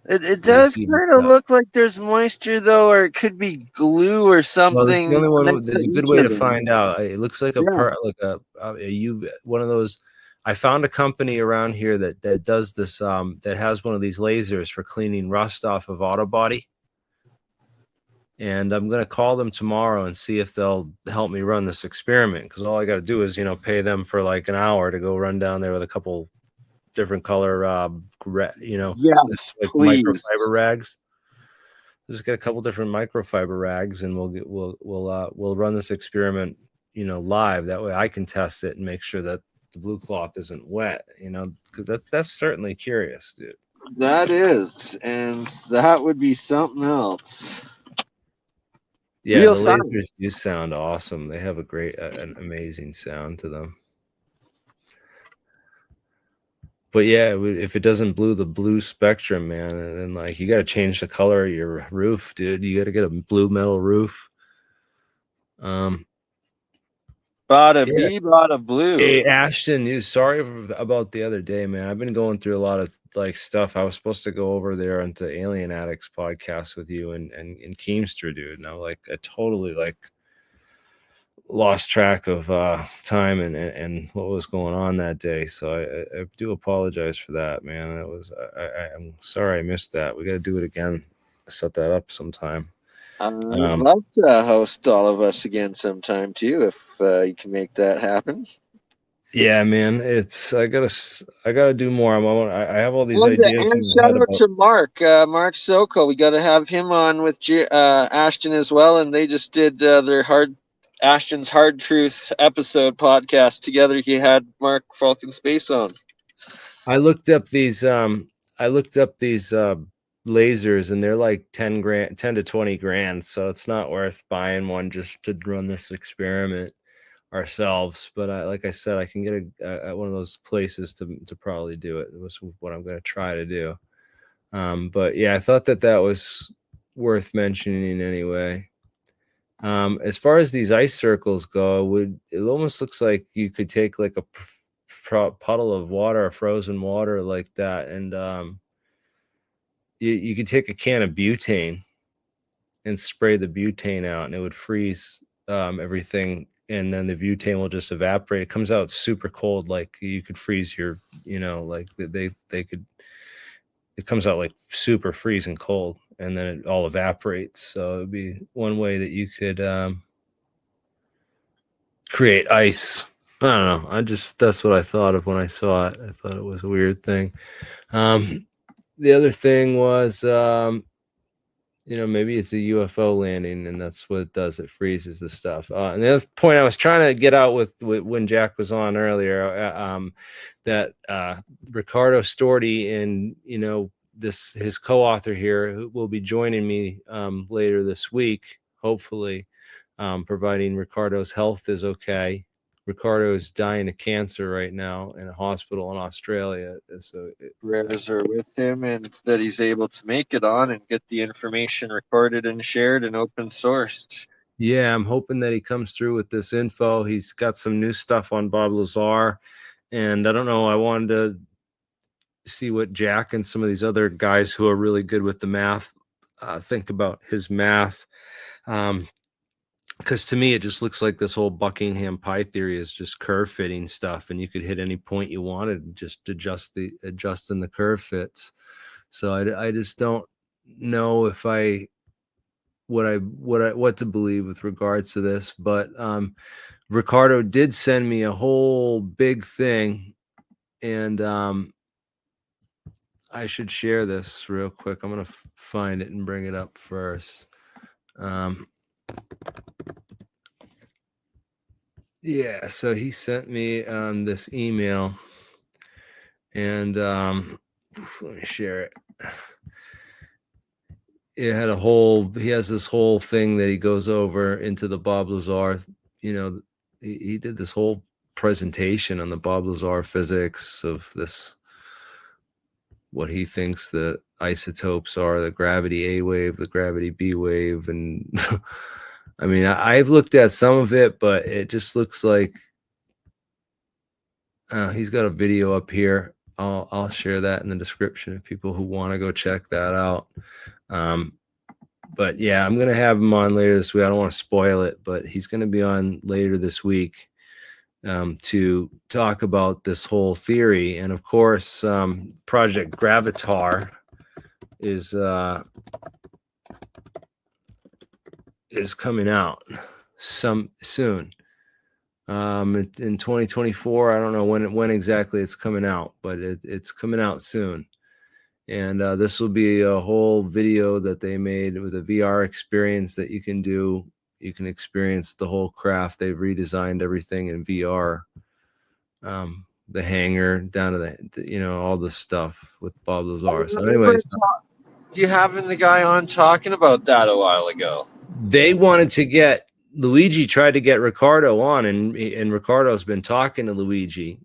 It does kind of look like there's moisture though, or it could be glue or Well, that's the something. only one. Next to There's a good each way of to them. find out. It looks like one of those. I found a company around here that does this. That has one of these lasers for cleaning rust off of auto body. And I'm going to call them tomorrow and see if they'll help me run this experiment, because all I got to do is, pay them for like an hour to go run down there with a couple different color, Yes, like please. microfiber rags. Just get a couple different microfiber rags, and we'll run this experiment, live. That way I can test it and make sure that the blue cloth isn't wet, because that's certainly curious, dude. That is, and that would be something else. Yeah, Real the science. lasers do sound awesome. They have a great, an amazing sound to them. But yeah, if it doesn't the blue spectrum, man, and then like you got to change the color of your roof, dude. You got to get a blue metal roof. Bada blue. Hey, Ashton, sorry about the other day, man. I've been going through a lot of like stuff. I was supposed to go over there onto Alien Addicts podcast with you and Keemster, dude. And I totally lost track of time and what was going on that day. So I do apologize for that, man. I'm sorry I missed that. We got to do it again. Set that up sometime. I'd love to host all of us again sometime too, if you can make that happen. Yeah, man. I gotta do more. I have all these ideas. And shout out to Mark Soko. We got to have him on with Ashton as well, and they just did their Ashton's Hard Truth episode podcast together. He had Mark Falcon Space on. I looked up these lasers, and they're like 10 to 20 grand. So it's not worth buying one just to run this experiment ourselves. But like I said, I can get at one of those places to probably do it. It was what I'm going to try to do. But yeah, I thought that was worth mentioning anyway. As far as these ice circles go, it almost looks like you could take like a puddle of water, frozen water like that, and you could take a can of butane and spray the butane out, and it would freeze everything, and then the butane will just evaporate. It comes out super cold, like you could freeze your, like they could. It comes out like super freezing cold, and then it all evaporates. So it'd be one way that you could create ice. I don't know. That's what I thought of when I saw it. I thought it was a weird thing. The other thing was, maybe it's a UFO landing, and that's what it does. It freezes the stuff. And the other point I was trying to get out with when Jack was on earlier, that Ricardo Storti and his co-author here, who will be joining me later this week, hopefully, providing Ricardo's health is okay. Ricardo is dying of cancer right now in a hospital in Australia. So prayers are with him, and that he's able to make it on and get the information recorded and shared and open sourced. Yeah, I'm hoping that he comes through with this info. He's got some new stuff on Bob Lazar, and I don't know. I wanted to see what Jack and some of these other guys who are really good with the math think about his math. Because to me, it just looks like this whole Buckingham Pi theory is just curve fitting stuff, and you could hit any point you wanted and just adjust in the curve fits. So I just don't know if I what to believe with regards to this, but Ricardo did send me a whole big thing, and I should share this real quick. I'm gonna find it and bring it up first. Yeah, so he sent me this email, and let me share it. It had he has this whole thing that he goes over into the Bob Lazar. You know, he did this whole presentation on the Bob Lazar physics of this, what he thinks the isotopes are, the gravity A wave, the gravity B wave. And I mean, I've looked at some of it, but it just looks like he's got a video up here. I'll share that in the description if people who want to go check that out. But yeah, I'm going to have him on later this week. I don't want to spoil it, but he's going to be on later this week to talk about this whole theory. And of course, Project Gravatar is coming out soon. In 2024, I don't know when exactly it's coming out, but it's coming out soon. And this will be a whole video that they made with a VR experience that you can do. You can experience the whole craft. They've redesigned everything in VR. The hangar down to the, all the stuff with Bob Lazar. So anyways, you having the guy on talking about that a while ago. They wanted to get Luigi, tried to get Ricardo on, and Ricardo's been talking to Luigi.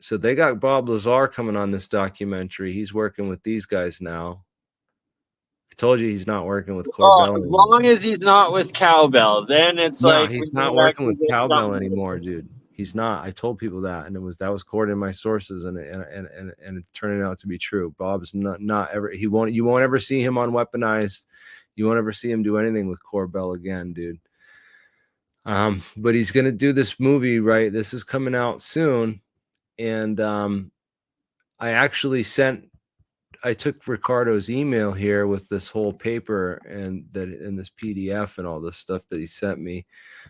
So they got Bob Lazar coming on this documentary. He's working with these guys now. I told you he's not working with Corbell. As long as he's not with Cowbell, then it's like he's not working with Cowbell anymore, dude. He's not. I told people that, and that was according to my sources, and it's turning out to be true. Bob's not ever. You won't ever see him on Weaponized. You won't ever see him do anything with Corbell again, dude. But he's gonna do this movie, right? This is coming out soon. And I took Ricardo's email here with this whole paper and this PDF and all this stuff that he sent me.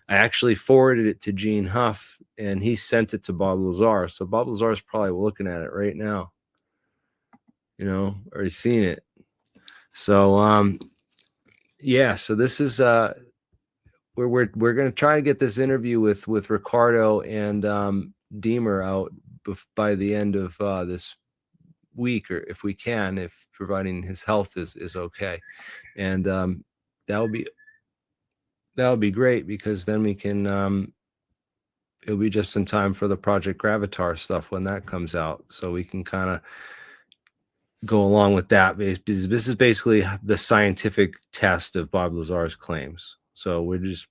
I actually forwarded it to Gene Huff, and he sent it to Bob Lazar. So Bob Lazar is probably looking at it right now, or he's seen it. So yeah. So this is we're going to try to get this interview with Ricardo and Deemer out by the end of this week, or if we can, if providing his health is okay. And that would be great, because then we can it'll be just in time for the Project Gravatar stuff when that comes out, so we can kind of go along with that. Because this is basically the scientific test of Bob Lazar's claims. So we're just,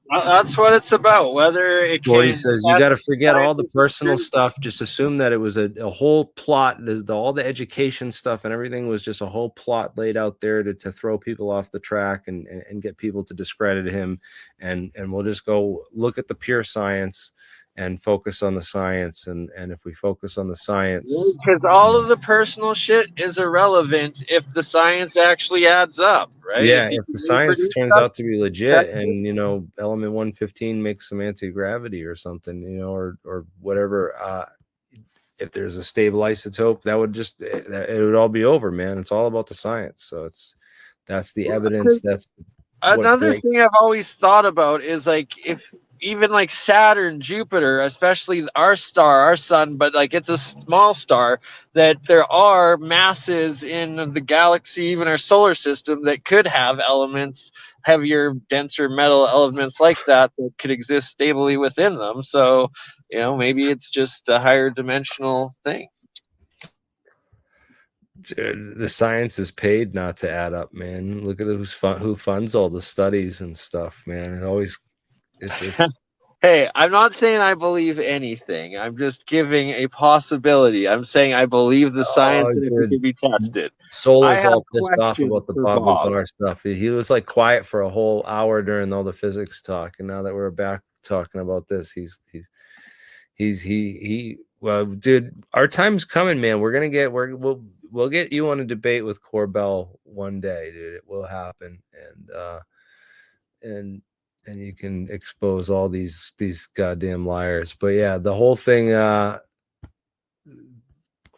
that's what it's about. Whether it can. He says you got to forget all the personal stuff. Just assume that it was a whole plot. All the education stuff and everything was just a whole plot laid out there to throw people off the track and get people to discredit him. And we'll just go look at the pure science and focus on the science. And if we focus on the science, because all of the personal shit is irrelevant if the science actually adds up, right? Yeah, if the science turns out to be legit, and element 115 makes some anti-gravity or something, or whatever. If there's a stable isotope, that would it would all be over, man. It's all about the science. So that's the evidence. That's another thing I've always thought about is, like, if even like Saturn, Jupiter, especially our star, our sun, but like it's a small star, that there are masses in the galaxy, even our solar system, that could have elements, heavier, denser metal elements like that could exist stably within them. So, maybe it's just a higher dimensional thing. Dude, the science is paid not to add up, man. Look at who funds all the studies and stuff, man. It's Hey, I'm not saying I believe anything. I'm just giving a possibility. I'm saying I believe the science and it can be tested. Solar's all pissed off about the Bob Lazar stuff. He was like quiet for a whole hour during all the physics talk, and now that we're back talking about this, well, dude, our time's coming, man. We'll get you on a debate with Corbell one day, dude. It will happen. And and you can expose all these goddamn liars. But yeah, the whole thing,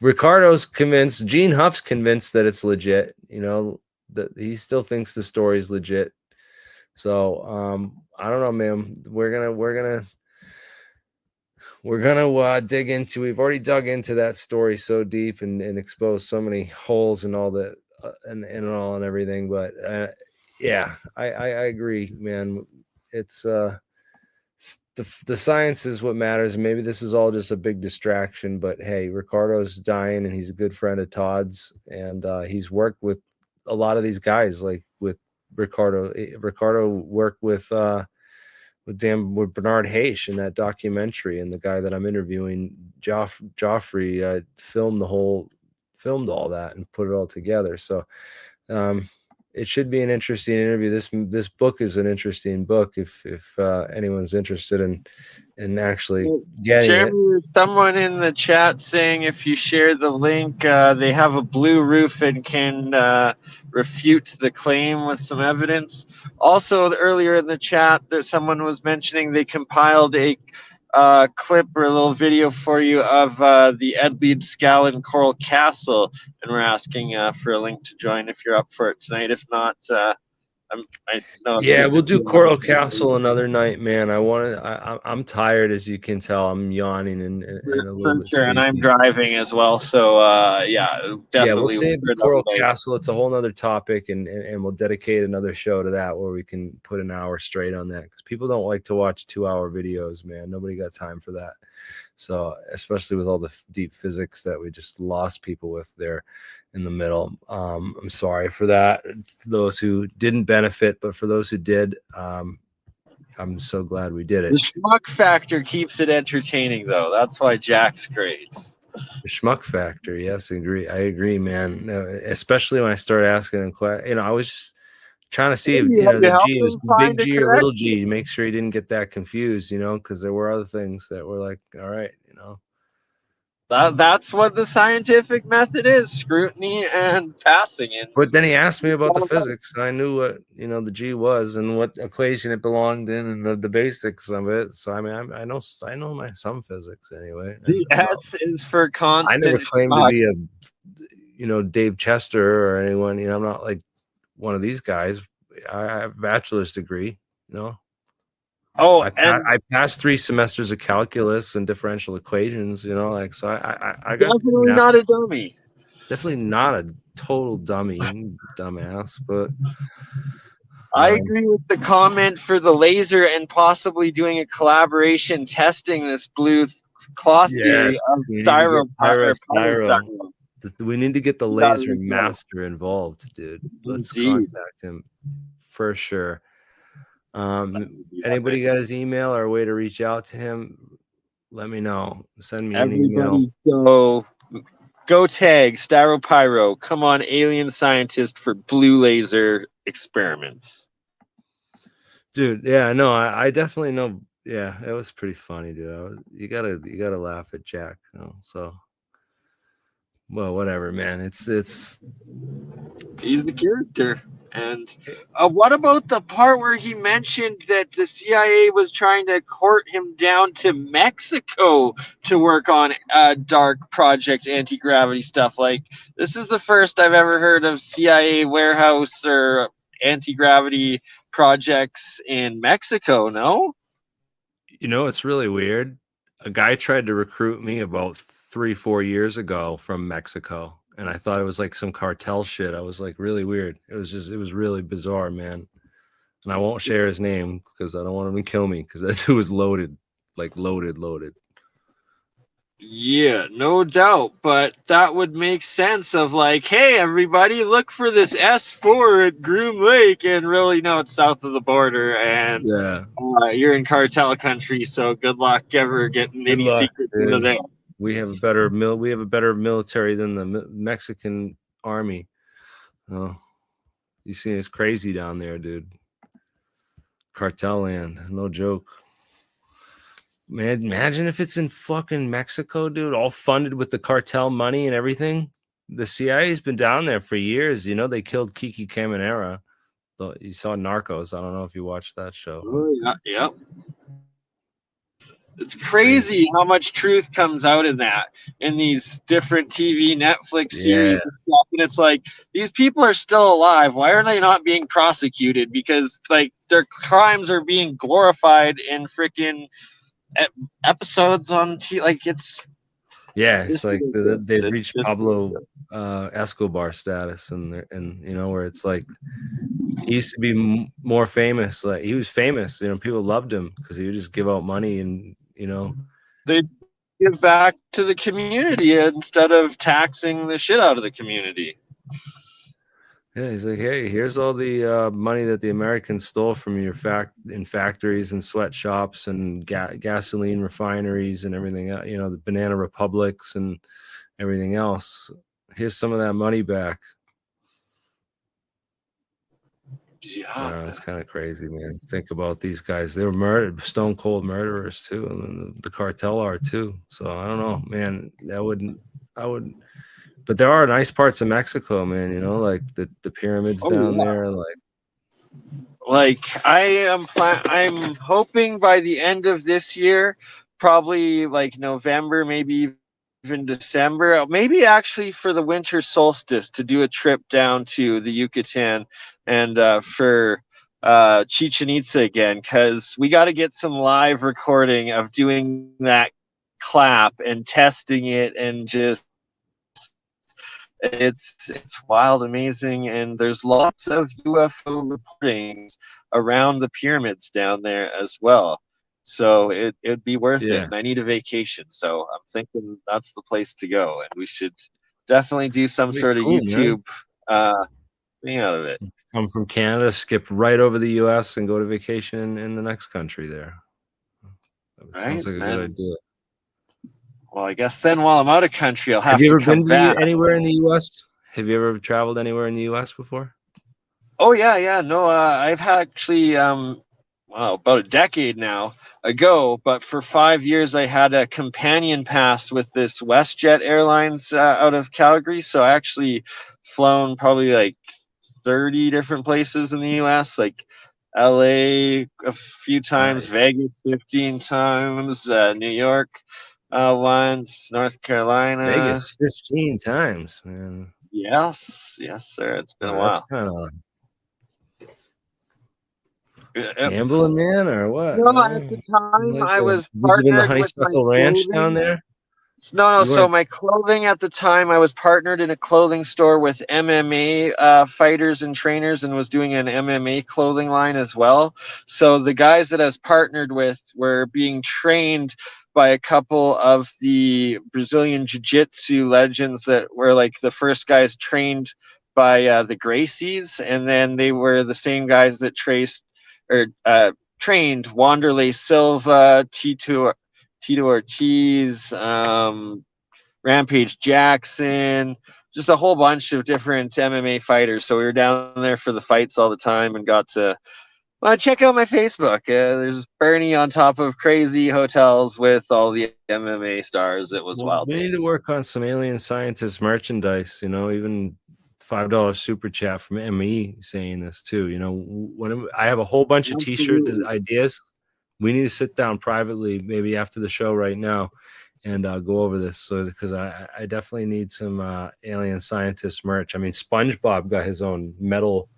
Ricardo's convinced, Gene Huff's convinced that it's legit, you know, that he still thinks the story's legit. So I don't know, man. We're gonna dig into, we've already dug into that story so deep and exposed so many holes and all that and all and everything. But yeah, I agree, man. It's the science is what matters, and maybe this is all just a big distraction. But hey, Ricardo's dying, and he's a good friend of Todd's, and he's worked with a lot of these guys, like with Ricardo. Ricardo worked with Bernard Haish in that documentary, and the guy that I'm interviewing, Joffrey, filmed all that and put it all together. So it should be an interesting interview. This book is an interesting book if anyone's interested in actually getting Jeremy, it. there's someone in the chat saying if you share the link, they have a blue roof and can refute the claim with some evidence. Also, earlier in the chat, someone was mentioning they compiled a clip or a little video for you of the Edleed Scallon Coral Castle, and we're asking for a link to join if you're up for it tonight. If not, I know. Yeah, we'll do Coral Castle another night, man. I'm tired, as you can tell. I'm yawning and a little bit Sure, and I'm sleepy. driving as well, so yeah, definitely. Yeah, we'll save the Coral Castle. It's a whole nother topic, and we'll dedicate another show to that where we can put an hour straight on that, because people don't like to watch 2-hour videos, man. Nobody got time for that. So especially with all the deep physics that we just lost people with there in the middle. I'm sorry for that. For those who didn't benefit, but for those who did, I'm so glad we did it. The schmuck factor keeps it entertaining, though. That's why Jack's great. The schmuck factor, yes, I agree, man. Especially when I started asking him questions. You know, I was just trying to see if, you know, the G was big G or little G, to make sure he didn't get that confused, you know, because there were other things that were like, all right, you know. That's what the scientific method is: scrutiny and passing it. But then he asked me about the physics, and I knew what, you know, the G was and what equation it belonged in, and the basics of it. So I mean, I know some physics anyway. The S is for constant. I never claimed to be a, you know, Dave Chester or anyone. You know, I'm not like one of these guys. I have a bachelor's degree. You know. Oh, I passed 3 semesters of calculus and differential equations, you know, like, so I got definitely not a dummy. Definitely not a total dummy, dumbass, but I agree with the comment for the laser and possibly doing a collaboration testing this blue cloth theory of styro. We need to get the laser master involved, dude. Let's contact him for sure. Anybody got his email or a way to reach out to him? Let me know. Send me an email. Go tag Styropyro. Come on, Alien Scientist for blue laser experiments. Dude, yeah, no, I definitely know. Yeah, it was pretty funny, dude. You gotta laugh at Jack. You know, so, well, whatever, man. It's he's the character. And what about the part where he mentioned that the CIA was trying to court him down to Mexico to work on dark project anti-gravity stuff? Like, this is the first I've ever heard of CIA warehouse or anti-gravity projects in Mexico, no? You know, it's really weird. A guy tried to recruit me about 3-4 years ago from Mexico. And I thought it was like some cartel shit. I was like, really weird. It was really bizarre, man. And I won't share his name because I don't want him to kill me, because that dude was loaded, like loaded. Yeah, no doubt. But that would make sense of like, hey, everybody, look for this S4 at Groom Lake. And really, no, it's south of the border. And you're in cartel country. So good luck ever getting any secrets into there. We have a better military than the Mexican army. Oh, you see, it's crazy down there, dude. Cartel land, no joke. Man, imagine if it's in fucking Mexico, dude, all funded with the cartel money and everything. The CIA's been down there for years. You know, they killed Kiki Caminera. You saw Narcos. I don't know if you watched that show. Oh, yeah, yeah. It's crazy how much truth comes out in that, in these different TV, Netflix series and stuff. And it's like, these people are still alive. Why are they not being prosecuted? Because like their crimes are being glorified in freaking episodes on like it's it's like they've it's reached just Pablo Escobar status, and you know, where it's like he used to be more famous. Like he was famous, you know, people loved him because he would just give out money, and you know, they give back to the community instead of taxing the shit out of the community. yeah, he's like, hey, here's all the money that the Americans stole from your in factories and sweatshops and gasoline refineries and everything, you know, the banana republics and everything else. Here's some of that money back. Yeah, It's kind of crazy, man. Think about these guys. They were murdered, stone cold murderers too, and then the cartel are too. So I don't know, man. I wouldn't. But there are nice parts of Mexico, man. You know, like the pyramids down there. Like I'm hoping by the end of this year, probably like November, maybe even December, maybe actually for the winter solstice, to do a trip down to the Yucatan and for Chichen Itza again, because we got to get some live recording of doing that clap and testing it, and just it's wild, amazing, and there's lots of UFO reportings around the pyramids down there as well. So it'd be worth it. And I need a vacation, so I'm thinking that's the place to go, and we should definitely do some sort of YouTube thing out of it. Come from Canada, skip right over the US and go to vacation in the next country there. Sounds like a good idea. Well, I guess then while I'm out of country, I'll have you to ever come been back. anywhere in the US? Have you ever traveled anywhere in the US before? Oh yeah. No, I've actually about a decade now ago, but for 5 years I had a companion pass with this WestJet Airlines out of Calgary. So I actually flown probably like 30 different places in the US, like LA a few times, Vegas 15 times, New York once, North Carolina. Vegas 15 times, man. Yes, sir. It's been a while. That's kind of gambling, man, or what? No, at the time I was visiting the partnered with my Honeysuckle Ranch down there. No. So my clothing at the time, I was partnered in a clothing store with MMA fighters and trainers, and was doing an MMA clothing line as well. So the guys that I was partnered with were being trained by a couple of the Brazilian jiu-jitsu legends that were like the first guys trained by the Gracies, and then they were the same guys that trained Wanderlei Silva, Tito Ortiz, Rampage Jackson, just a whole bunch of different MMA fighters. So we were down there for the fights all the time, and got to check out my Facebook. There's BurnEye on top of crazy hotels with all the MMA stars. It was wild. We need to work on some AlienScientist merchandise, you know, even $5 super chat from ME saying this too. You know, when I have a whole bunch of t-shirt ideas, we need to sit down privately, maybe after the show right now, and go over this. So because I definitely need some AlienScientist merch. I mean, SpongeBob got his own metal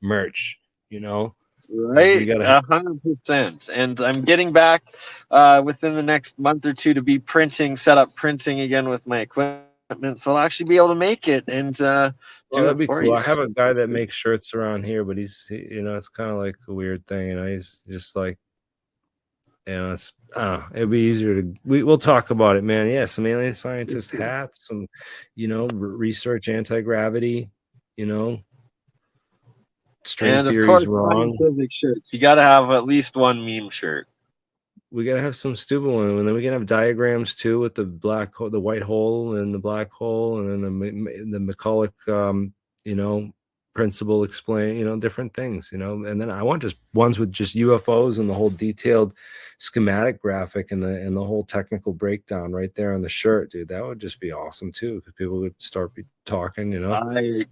merch, you know. Right, 100%. And I'm getting back within the next month or two to be set up printing again with my equipment. So I'll actually be able to make it and that'd be cool. I have a guy that makes shirts around here, but you know, it's kind of like a weird thing. You know, he's just like, you know, it's, I don't know, it'd be easier to, we'll talk about it, man. Yeah, some AlienScientist hats, some, you know, research anti-gravity, you know, string theories wrong. Shirts. You got to have at least one meme shirt. We got to have some stupid one, and then we can have diagrams too with the black hole, the white hole and the black hole, and then the McCulloch, you know, principle explain, you know, different things, you know. And then I want just ones with just UFOs and the whole detailed schematic graphic and the whole technical breakdown right there on the shirt, dude. That would just be awesome too, because people would start talking, you know.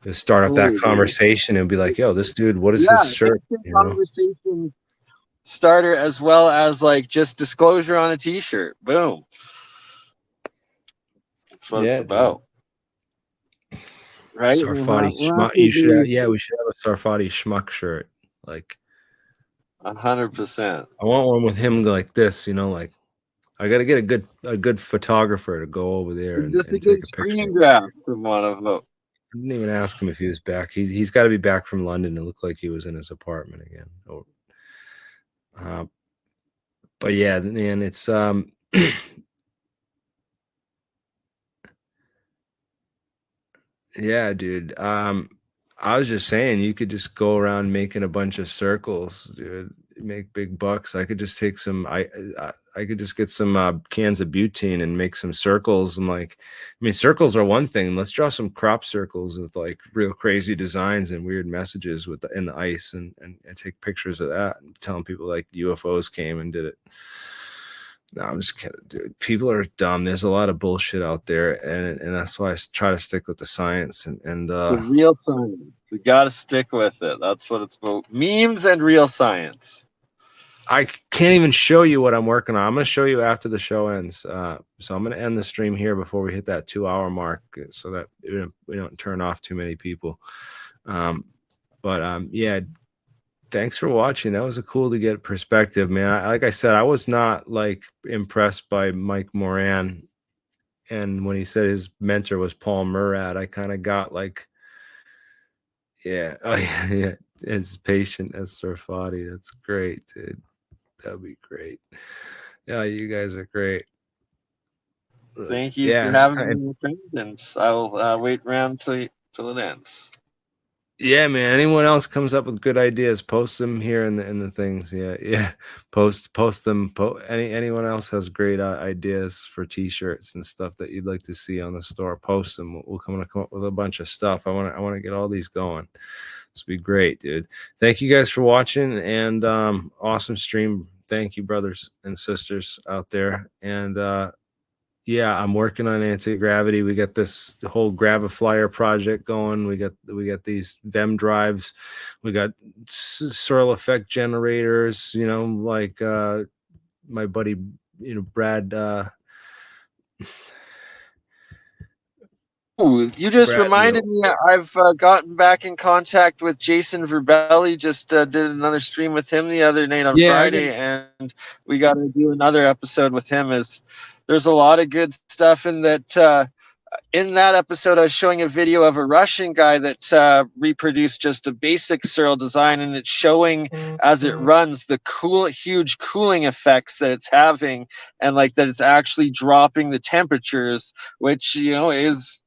Just start up that Totally, dude. conversation and be like, "Yo, this dude, what is his shirt?" instant You know? conversation starter, as well as like just disclosure on a t-shirt. Boom. That's what it's dude. about. Right? Sarfatti We'll schmuck. have to You should have, do yeah, we should have a Sarfatti schmuck shirt. Like 100%. I want one with him like this, you know, like I gotta get a good photographer to go over there and, Just a and good take a picture. screen grab from one of them. I didn't even ask him if he was back. He's got to be back from London. It looked like he was in his apartment again. But yeah, man, it's yeah, dude. I was just saying you could just go around making a bunch of circles, dude. Make big bucks. I could just take some. I could just get some cans of butane and make some circles. And like, I mean, circles are one thing. Let's draw some crop circles with like real crazy designs and weird messages with in the ice, and take pictures of that and telling people like UFOs came and did it. No, I'm just kidding, dude. People are dumb. There's a lot of bullshit out there, and that's why I try to stick with the science and The real science. We got to stick with it. That's what it's about. Memes and real science. I can't even show you what I'm working on. I'm going to show you after the show ends. So I'm going to end the stream here before we hit that 2-hour mark, so that we don't turn off too many people. Yeah, thanks for watching. That was a cool to get perspective, man. Like I said, I was not like impressed by Mike Moran, and when he said his mentor was Paul Murad, I kind of got like, yeah, oh yeah, as patient as Sarfatti. That's great, dude. That'd be great. Yeah, you guys are great. Thank you for having me, and I'll wait around till it ends. Yeah, man. Anyone else comes up with good ideas, post them here in the things. Yeah. Post them. Anyone else has great ideas for T-shirts and stuff that you'd like to see on the store, post them. We'll come up with a bunch of stuff. I want to get all these going. This will be great, dude. Thank you guys for watching, and awesome stream. Thank you, brothers and sisters out there. And yeah, I'm working on anti-gravity. We got this whole Graviflyer project going. We got these VEM drives. We got swirl effect generators. You know, like my buddy, you know, Brad. Ooh, you just reminded me. I've gotten back in contact with Jason Verbelli. Just did another stream with him the other night on Friday, and we got to do another episode with him. There's a lot of good stuff in that. In that episode, I was showing a video of a Russian guy that reproduced just a basic serial design, and it's showing as it runs the huge cooling effects that it's having, and like that it's actually dropping the temperatures, which is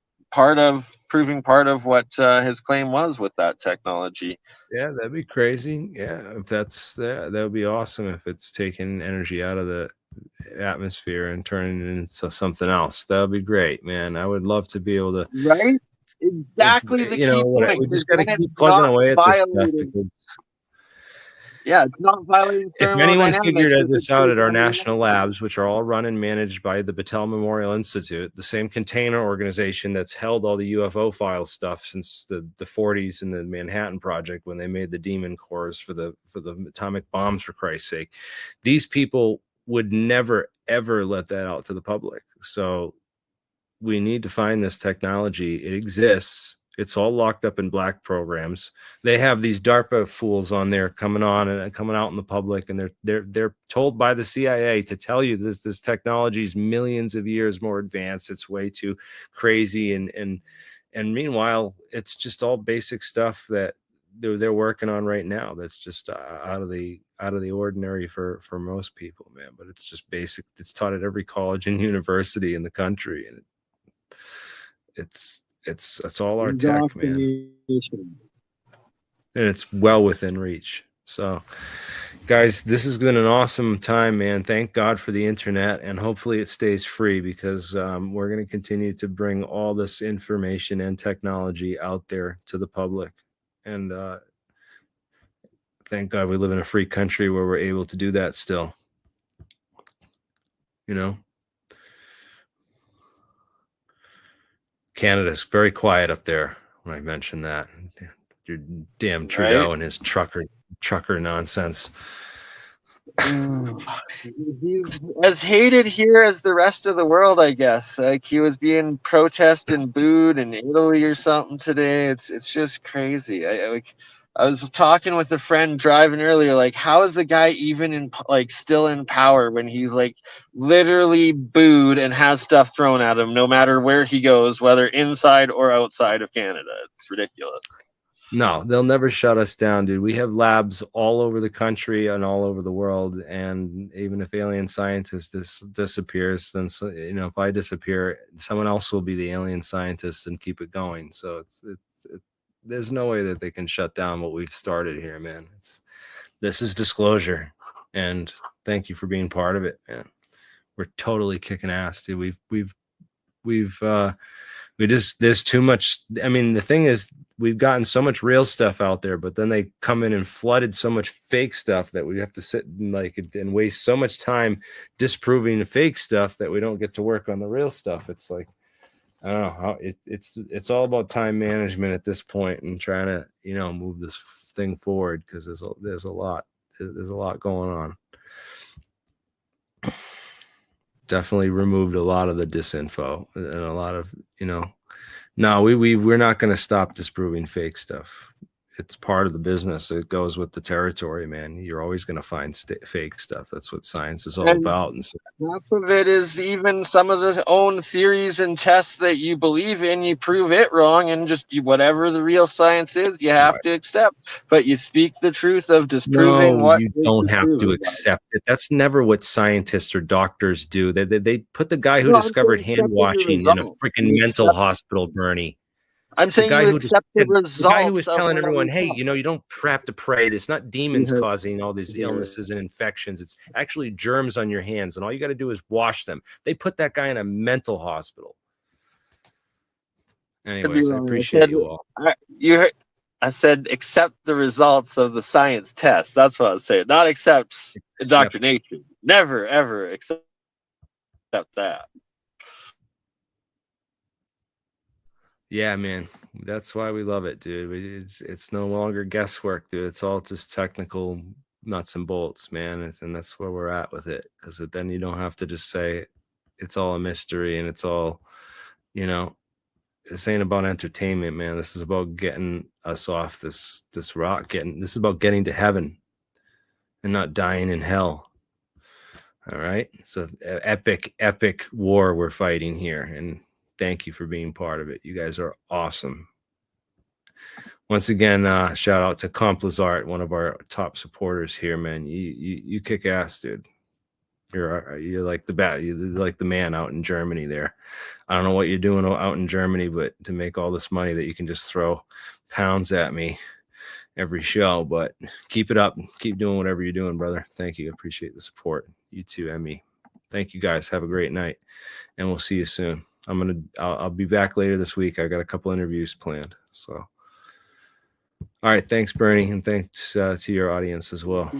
proving part of what his claim was with that technology. Yeah, that'd be crazy. Yeah, if that would be awesome if it's taking energy out of the atmosphere and turning it into something else. That would be great, man. I would love to be able to. Right? Exactly the key point. We just got to keep plugging away at this stuff. Because yeah, it's not violating thermodynamics. If anyone figured this out at our thermodynamics. national labs, which are all run and managed by the Battelle Memorial Institute, the same container organization that's held all the UFO file stuff since the 40s and the Manhattan Project, when they made the demon cores for the atomic bombs, for Christ's sake, these people would never ever let that out to the public. So we need to find this technology. It exists. It's all locked up in black programs. They have these DARPA fools on there coming on and coming out in the public, and they're told by the CIA to tell you this technology is millions of years more advanced. It's way too crazy, and meanwhile, it's just all basic stuff that they're working on right now. That's just out of the ordinary for most people, man. But it's just basic. It's taught at every college and university in the country, and it's all our tech, man, and it's well within reach. So guys, this has been an awesome time, man. Thank God for the internet, and hopefully it stays free, because we're going to continue to bring all this information and technology out there to the public. And thank God we live in a free country where we're able to do that still, Canada's very quiet up there. when I mentioned that. Your damn Right? Trudeau and his trucker nonsense. He's as hated here as the rest of the world, I guess. Like he was being protested and booed in Italy or something today. It's just crazy. I was talking with a friend driving earlier. Like, how is the guy even still in power when he's like literally booed and has stuff thrown at him, no matter where he goes, whether inside or outside of Canada? It's ridiculous. No, they'll never shut us down, dude. We have labs all over the country and all over the world. And even if AlienScientist disappears, then if I disappear, someone else will be the AlienScientist and keep it going. So there's no way that they can shut down what we've started here, man. This is disclosure, and thank you for being part of it, man. We're totally kicking ass, dude. There's too much. I mean, the thing is, we've gotten so much real stuff out there, but then they come in and flooded so much fake stuff that we have to sit and waste so much time disproving the fake stuff that we don't get to work on the real stuff. It's like, I don't know how it's all about time management at this point and trying to, move this thing forward, because there's a lot going on. Definitely removed a lot of the disinfo and a lot of, no, we're not going to stop disproving fake stuff. It's part of the business. It goes with the territory, man. You're always going to find fake stuff. That's what science is all about. And so, half of it is even some of the own theories and tests that you believe in, you prove it wrong, and just whatever the real science is, you have to accept. But you speak the truth of disproving what you don't have to accept it. That's never what scientists or doctors do. They put the guy who discovered hand washing in a freaking mental hospital, BurnEye. I'm saying you accept the results. The guy who was telling everyone, hey, you don't have to pray. It's not demons causing all these illnesses and infections. It's actually germs on your hands, and all you got to do is wash them. They put that guy in a mental hospital. Anyways, I appreciate you all. I said accept the results of the science test. That's what I was saying. Not accept indoctrination. Never, ever accept that. Yeah, man, that's why we love it, dude. It's no longer guesswork, dude. It's all just technical nuts and bolts, man. And that's where we're at with it, because then you don't have to just say it's all a mystery and it's all, this ain't about entertainment, man. This is about getting us off this rock. This is about getting to heaven and not dying in hell. All right, it's an epic war we're fighting here, and thank you for being part of it. You guys are awesome. Once again, shout out to Comp Lazart, one of our top supporters here, man. You kick ass, dude. You're like you're like the man out in Germany there. I don't know what you're doing out in Germany, but to make all this money that you can just throw pounds at me every show. But keep it up. Keep doing whatever you're doing, brother. Thank you. Appreciate the support. You too, Emmy. Thank you, guys. Have a great night, and we'll see you soon. I'll be back later this week. I got a couple interviews planned. So, all right. Thanks, BurnEye, and thanks to your audience as well.